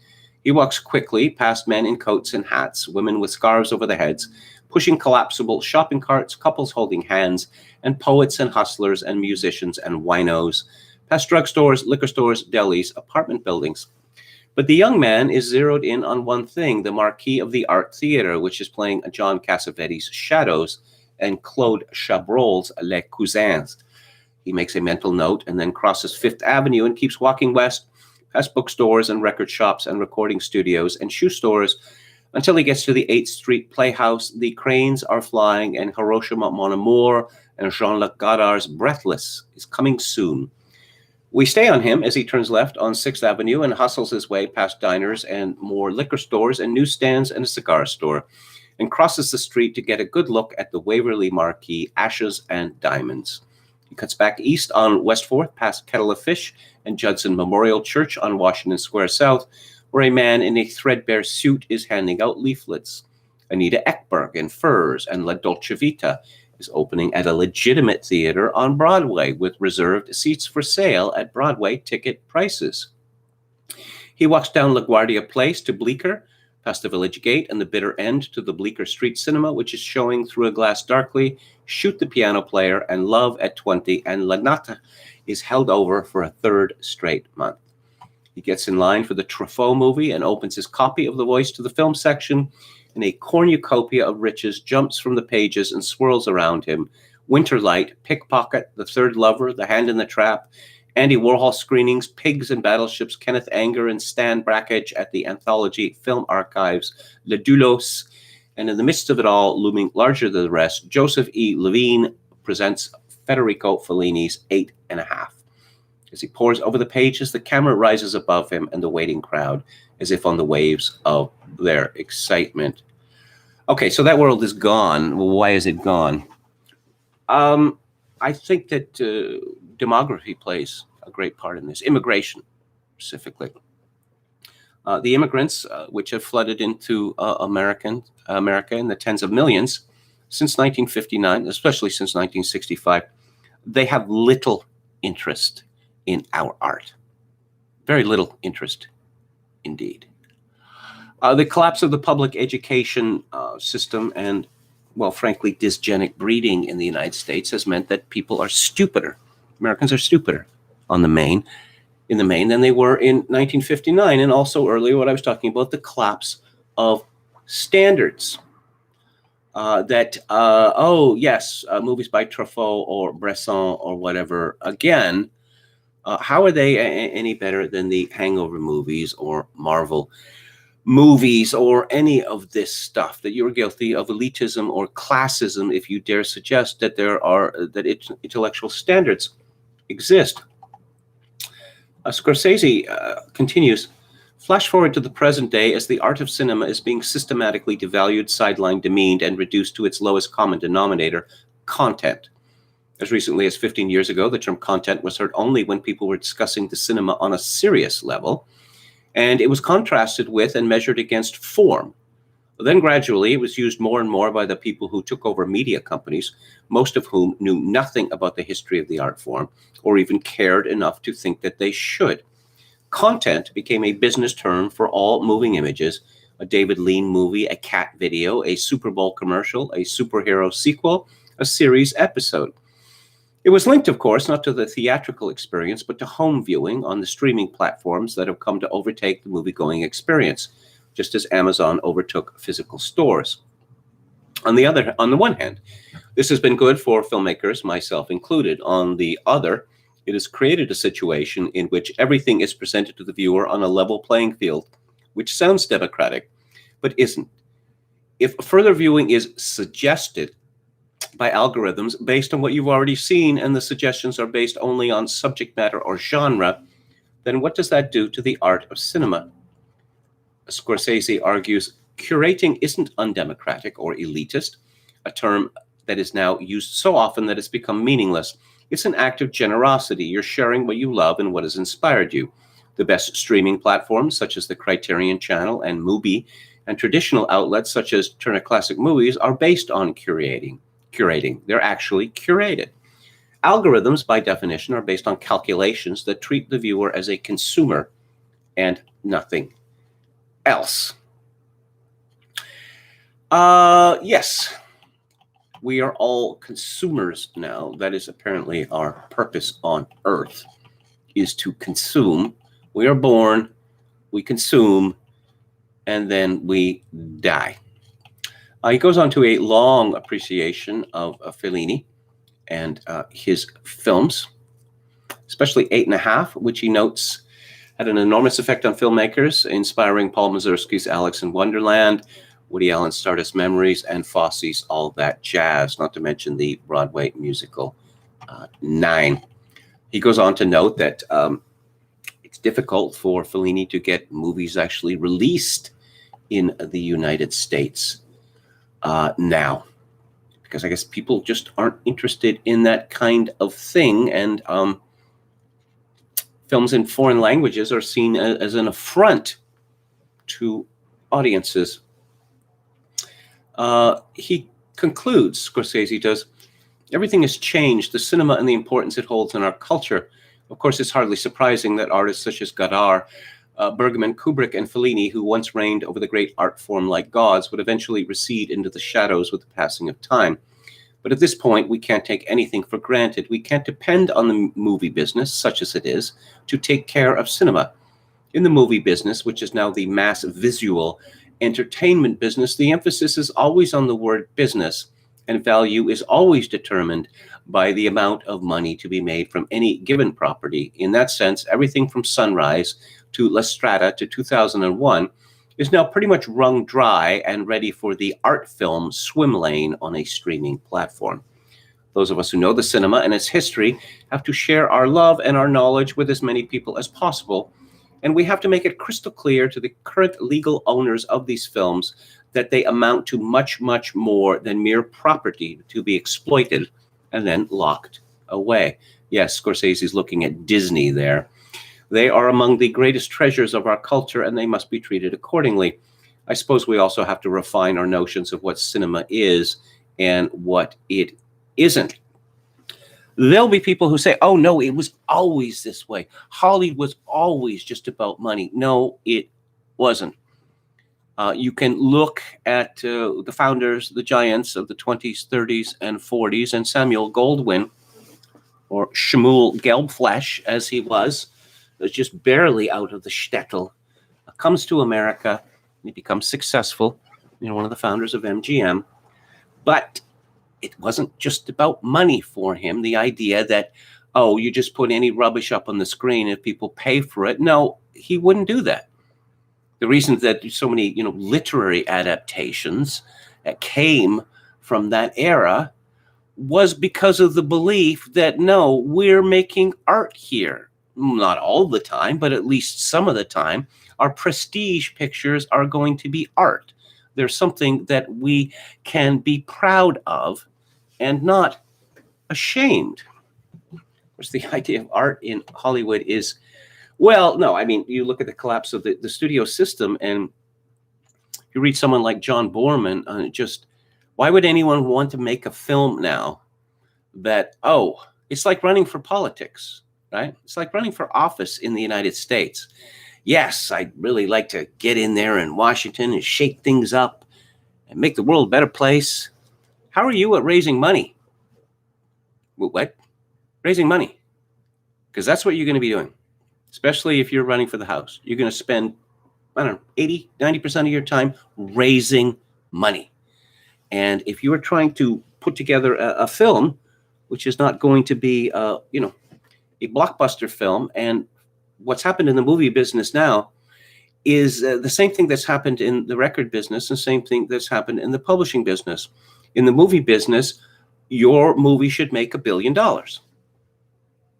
He walks quickly past men in coats and hats, women with scarves over their heads, pushing collapsible shopping carts, couples holding hands, and poets and hustlers and musicians and winos, past drugstores, liquor stores, delis, apartment buildings. But the young man is zeroed in on one thing, the marquee of the Art Theatre, which is playing John Cassavetes' Shadows and Claude Chabrol's Les Cousins. He makes a mental note and then crosses Fifth Avenue and keeps walking west, past bookstores and record shops and recording studios and shoe stores, until he gets to the 8th Street Playhouse. The cranes are flying, and Hiroshima Mon Amour and Jean-Luc Godard's Breathless is coming soon. We stay on him as he turns left on 6th Avenue and hustles his way past diners and more liquor stores and newsstands and a cigar store, and crosses the street to get a good look at the Waverly Marquee, Ashes and Diamonds. He cuts back east on West 4th past Kettle of Fish and Judson Memorial Church on Washington Square South, where a man in a threadbare suit is handing out leaflets. Anita Ekberg in furs and La Dolce Vita is opening at a legitimate theater on Broadway with reserved seats for sale at Broadway ticket prices. He walks down LaGuardia Place to Bleecker, past the Village Gate and the bitter end to the Bleecker Street Cinema, which is showing Through a Glass Darkly, Shoot the Piano Player, and Love at 20, and La Nata is held over for a third straight month. He gets in line for the Truffaut movie and opens his copy of The Voice to the film section, and a cornucopia of riches jumps from the pages and swirls around him. Winterlight, Pickpocket, The Third Lover, The Hand in the Trap, Andy Warhol screenings, Pigs and Battleships, Kenneth Anger and Stan Brakhage at the Anthology Film Archives, Le Doulos, and in the midst of it all, looming larger than the rest, Joseph E. Levine presents Federico Fellini's 8½. As he pours over the pages, the camera rises above him and the waiting crowd, as if on the waves of their excitement. Okay, so that world is gone. Well, why is it gone? I think that demography plays a great part in this. Immigration, specifically. The immigrants, which have flooded into America in the tens of millions since 1959, especially since 1965, they have little interest in our art. Very little interest indeed. The collapse of the public education system and, well, frankly, dysgenic breeding in the United States has meant that people are stupider. Americans are stupider in the main than they were in 1959, and also earlier what I was talking about, the collapse of standards. Movies by Truffaut or Bresson or whatever, again, how are they any better than the Hangover movies or Marvel movies or any of this stuff? That you're guilty of elitism or classism if you dare suggest that intellectual standards exist. Scorsese continues, flash forward to the present day as the art of cinema is being systematically devalued, sidelined, demeaned, and reduced to its lowest common denominator, content. As recently as 15 years ago, the term content was heard only when people were discussing the cinema on a serious level, and it was contrasted with and measured against form. Then gradually it was used more and more by the people who took over media companies, most of whom knew nothing about the history of the art form or even cared enough to think that they should. Content became a business term for all moving images, a David Lean movie, a cat video, a Super Bowl commercial, a superhero sequel, a series episode. It was linked, of course, not to the theatrical experience, but to home viewing on the streaming platforms that have come to overtake the movie-going experience, just as Amazon overtook physical stores. On the one hand, this has been good for filmmakers, myself included. On the other, it has created a situation in which everything is presented to the viewer on a level playing field, which sounds democratic, but isn't. If further viewing is suggested, by algorithms based on what you've already seen, and the suggestions are based only on subject matter or genre, then what does that do to the art of cinema? Scorsese argues curating isn't undemocratic or elitist, a term that is now used so often that it's become meaningless. It's an act of generosity. You're sharing what you love and what has inspired you. The best streaming platforms, such as the Criterion Channel and Mubi, and traditional outlets such as Turner Classic Movies, are based on curating. They're actually curated. Algorithms, by definition, are based on calculations that treat the viewer as a consumer and nothing else. Yes, we are all consumers now. That is apparently our purpose on Earth, is to consume. We are born, we consume, and then we die. He goes on to a long appreciation of Fellini and his films, especially 8½, which he notes had an enormous effect on filmmakers, inspiring Paul Mazursky's Alice in Wonderland, Woody Allen's Stardust Memories, and Fosse's All That Jazz, not to mention the Broadway musical 9. He goes on to note that it's difficult for Fellini to get movies actually released in the United States now, because I guess people just aren't interested in that kind of thing, and films in foreign languages are seen as an affront to audiences. He concludes, Scorsese does, everything has changed, the cinema and the importance it holds in our culture. Of course, it's hardly surprising that artists such as Godard, Bergman, Kubrick, and Fellini, who once reigned over the great art form like gods, would eventually recede into the shadows with the passing of time. But at this point, we can't take anything for granted. We can't depend on the movie business, such as it is, to take care of cinema. In the movie business, which is now the mass visual entertainment business, the emphasis is always on the word business, and value is always determined by the amount of money to be made from any given property. In that sense, everything from Sunrise to La Strada to 2001 is now pretty much wrung dry and ready for the art film swim lane on a streaming platform. Those of us who know the cinema and its history have to share our love and our knowledge with as many people as possible, and we have to make it crystal clear to the current legal owners of these films that they amount to much, much more than mere property to be exploited and then locked away. Yes, Scorsese's looking at Disney there. They are among the greatest treasures of our culture, and they must be treated accordingly. I suppose we also have to refine our notions of what cinema is and what it isn't. There'll be people who say, oh, no, it was always this way. Hollywood was always just about money. No, it wasn't. You can look at the founders, the giants of the 20s, 30s, and 40s, and Samuel Goldwyn, or Shmuel Gelbflesh, as he was just barely out of the shtetl, comes to America. He becomes successful, one of the founders of MGM. But it wasn't just about money for him. The idea that, oh, you just put any rubbish up on the screen if people pay for it. No, he wouldn't do that. The reason that so many, literary adaptations came from that era was because of the belief that, no, we're making art here. Not all the time, but at least some of the time, our prestige pictures are going to be art. There's something that we can be proud of and not ashamed. Whereas the idea of art in Hollywood is, well, no, I mean, you look at the collapse of the studio system, and you read someone like John Borman, why would anyone want to make a film now that, oh, it's like running for politics, right? It's like running for office in the United States. Yes, I'd really like to get in there in Washington and shake things up and make the world a better place. How are you at raising money? What? Raising money. Because that's what you're going to be doing, especially if you're running for the House. You're going to spend, 80, 90% of your time raising money. And if you are trying to put together a film, which is not going to be, a blockbuster film, and what's happened in the movie business now is the same thing that's happened in the record business, the same thing that's happened in the publishing business. In the movie business, your movie should make $1 billion.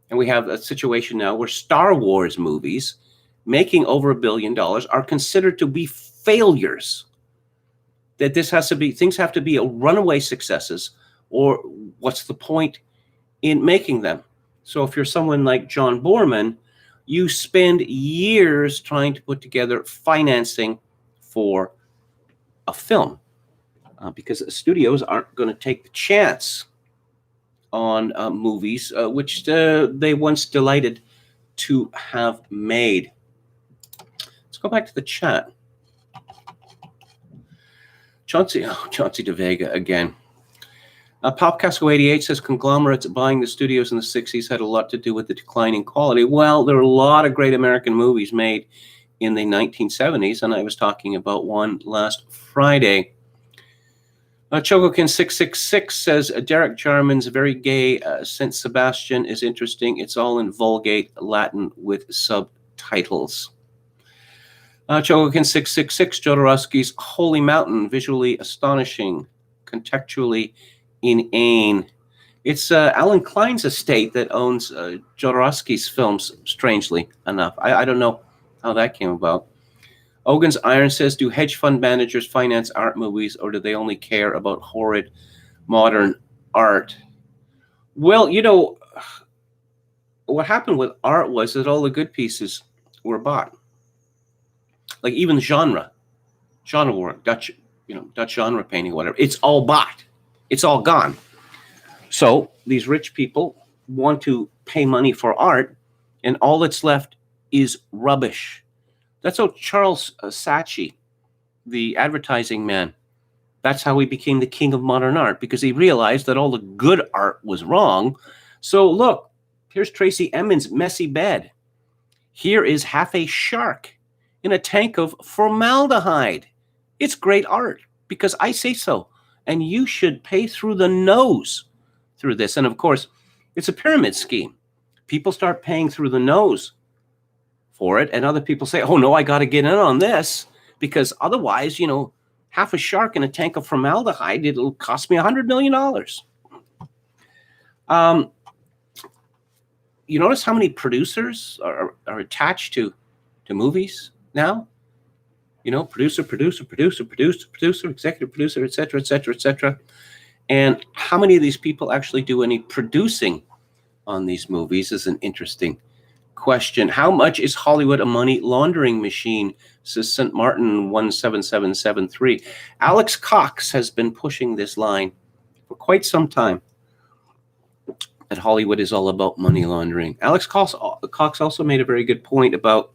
And we have a situation now where Star Wars movies making over $1 billion are considered to be failures. That things have to be runaway successes, or what's the point in making them? So if you're someone like John Boorman, you spend years trying to put together financing for a film because studios aren't going to take the chance on movies which they once delighted to have made. Let's go back to the chat. Chauncey De Vega again. Popcasco 88 says conglomerates buying the studios in the 60s had a lot to do with the declining quality. Well, there were a lot of great American movies made in the 1970s, and I was talking about one last Friday. Chogokin 666 says Derek Jarman's very gay Saint Sebastian is interesting. It's all in Vulgate Latin with subtitles. Chogokin 666, Jodorowsky's Holy Mountain, visually astonishing, contextually inane. It's Alan Klein's estate that owns Jodorowsky's films, strangely enough. I don't know how that came about. Ogan's Iron says, do hedge fund managers finance art movies, or do they only care about horrid modern art? Well, you know, what happened with art was that all the good pieces were bought. Like even genre work, Dutch genre painting, whatever. It's all bought. It's all gone. So these rich people want to pay money for art, and all that's left is rubbish. That's how Charles Saatchi, the advertising man, that's how he became the king of modern art, because he realized that all the good art was wrong. So look, here's Tracy Emin's messy bed. Here is half a shark in a tank of formaldehyde. It's great art because I say so. And you should pay through the nose through this. And of course, it's a pyramid scheme. People start paying through the nose for it. And other people say, oh no, I got to get in on this because otherwise, you know, half a shark in a tank of formaldehyde, it'll cost me $100 million. You notice how many producers are attached to movies now? You know, producer, executive producer, et cetera, et cetera, et cetera. And how many of these people actually do any producing on these movies is an interesting question. How much is Hollywood a money laundering machine, says St. Martin 17773. Alex Cox has been pushing this line for quite some time, that Hollywood is all about money laundering. Alex Cox also made a very good point about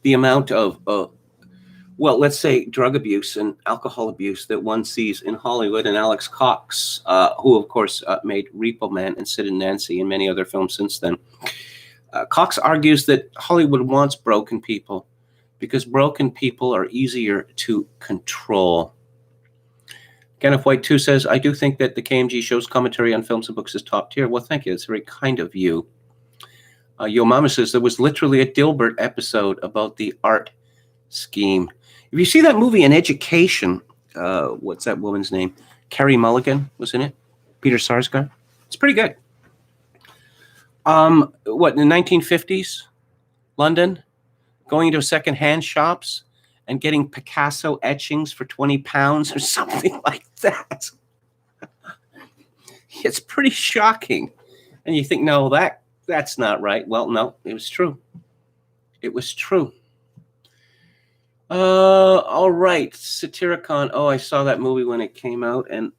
the amount of, well, let's say drug abuse and alcohol abuse that one sees in Hollywood. And Alex Cox, who of course made Repo Man and Sid and Nancy and many other films since then, Cox argues that Hollywood wants broken people because broken people are easier to control. Kenneth White 2 says, I do think that the KMG show's commentary on films and books is top tier. Well, thank you. It's very kind of you. Yo Mama says there was literally a Dilbert episode about the art scheme. If you see that movie, An Education, what's that woman's name? Carrie Mulligan was in it. Peter Sarsgaard. It's pretty good. What, in the 1950s, London, going into secondhand shops and getting Picasso etchings for 20 pounds or something like that. It's pretty shocking. And you think, no, that's not right. Well, no, it was true. It was true. All right, Satyricon. Oh, I saw that movie when it came out, and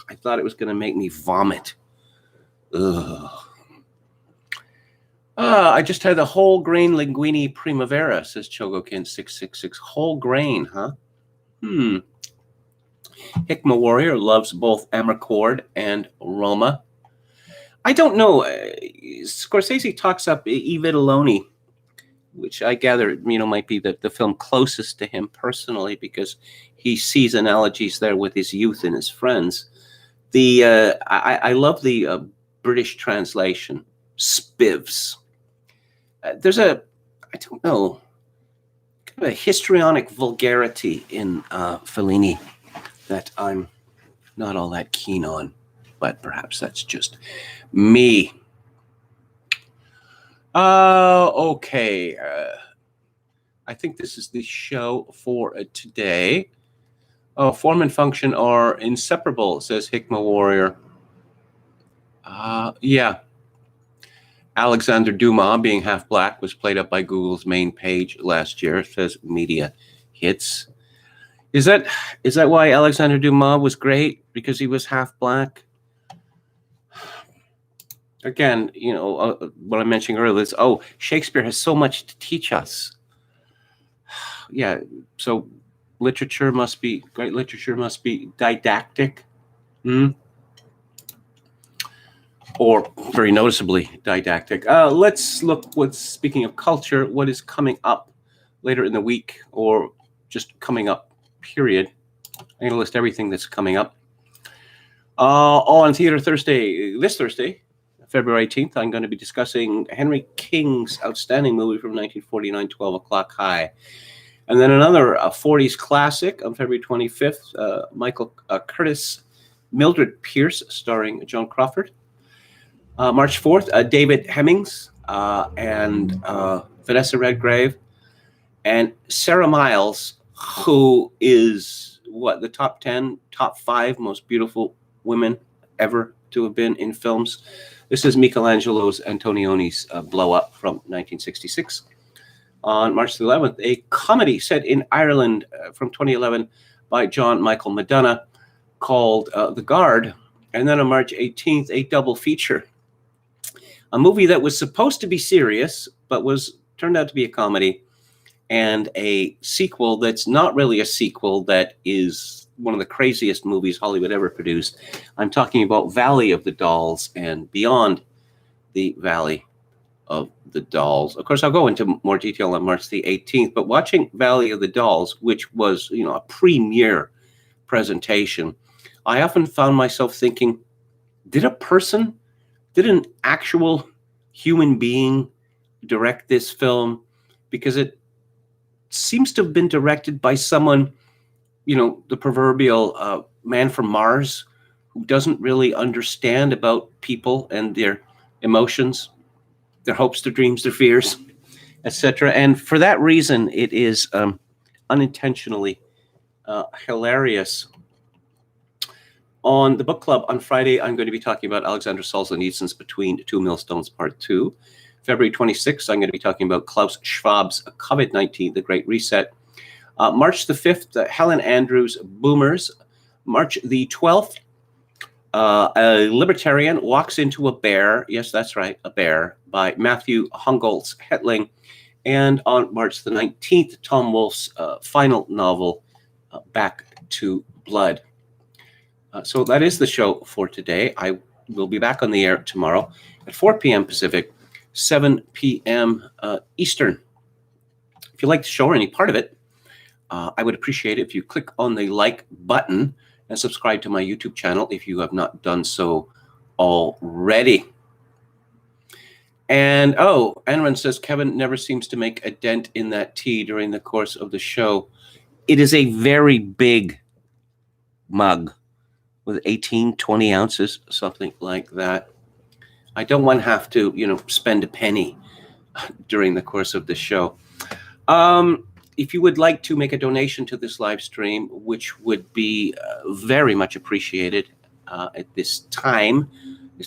I thought it was going to make me vomit. Ugh. I just had the whole grain linguine primavera, says Chogokin666. Whole grain, huh? Hikma Warrior loves both Amarcord and Roma. I don't know. Scorsese talks up E. Vitelloni, which I gather, might be the film closest to him personally because he sees analogies there with his youth and his friends. I love the British translation, spivs. There's I don't know, kind of a histrionic vulgarity in Fellini that I'm not all that keen on. but perhaps that's just me. Okay. I think this is the show for today. Oh, form and function are inseparable, says Hikmah Warrior. Yeah. Alexander Dumas, being half black, was played up by Google's main page last year, says Media Hits. Is that why Alexander Dumas was great? Because he was half black? Again, what I mentioned earlier is, Shakespeare has so much to teach us. Yeah, so great literature must be didactic. Or very noticeably didactic. Let's look speaking of culture, what is coming up later in the week, or just coming up, period. I'm going to list everything that's coming up. On Theater Thursday, this Thursday, February 18th, I'm going to be discussing Henry King's outstanding movie from 1949, 12 O'Clock High. And then another 40s classic on February 25th, Michael Curtis, Mildred Pierce, starring Joan Crawford. March 4th, David Hemmings and Vanessa Redgrave and Sarah Miles, who is the top 5 most beautiful women ever to have been in films. This is Michelangelo's Antonioni's Blow Up from 1966. On March the 11th, a comedy set in Ireland from 2011 by John Michael McDonough called The Guard. And then on March 18th, a double feature. A movie that was supposed to be serious, but turned out to be a comedy, and a sequel that's not really a sequel, that is one of the craziest movies Hollywood ever produced. I'm talking about Valley of the Dolls and Beyond the Valley of the Dolls. Of course, I'll go into more detail on March the 18th, but watching Valley of the Dolls, which was, a premiere presentation, I often found myself thinking, did an actual human being direct this film? Because it seems to have been directed by someone, the proverbial man from Mars, who doesn't really understand about people and their emotions, their hopes, their dreams, their fears, etc. And for that reason, it is unintentionally hilarious. On the book club on Friday, I'm going to be talking about Alexander Solzhenitsyn's Between Two Millstones Part 2. February 26th, I'm going to be talking about Klaus Schwab's COVID-19, The Great Reset. March the 5th, Helen Andrews' Boomers. March the 12th, a libertarian walks into a bear. Yes, that's right, a bear, by Matthew Hungoltz Hetling. And on March the 19th, Tom Wolfe's final novel, Back to Blood. So that is the show for today. I will be back on the air tomorrow at 4 p.m. Pacific, 7 p.m. Eastern. If you like the show or any part of it, I would appreciate it if you click on the like button and subscribe to my YouTube channel if you have not done so already. And, Anran says, Kevin never seems to make a dent in that tea during the course of the show. It is a very big mug with 18, 20 ounces, something like that. I don't want to have to, spend a penny during the course of the show. If you would like to make a donation to this live stream, which would be very much appreciated at this time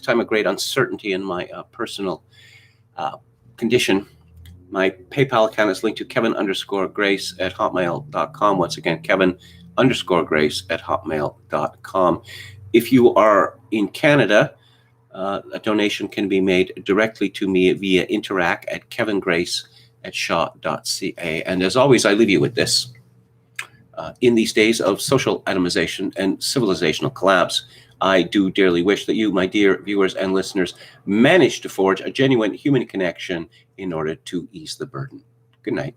of great uncertainty in my personal condition, my PayPal account is linked to Kevin_Grace@hotmail.com. Once again, Kevin_Grace@hotmail.com. If you are in Canada, a donation can be made directly to me via Interac at kevingrace@shaw.ca. And as always, I leave you with this. In these days of social atomization and civilizational collapse, I do dearly wish that you, my dear viewers and listeners, manage to forge a genuine human connection in order to ease the burden. Good night.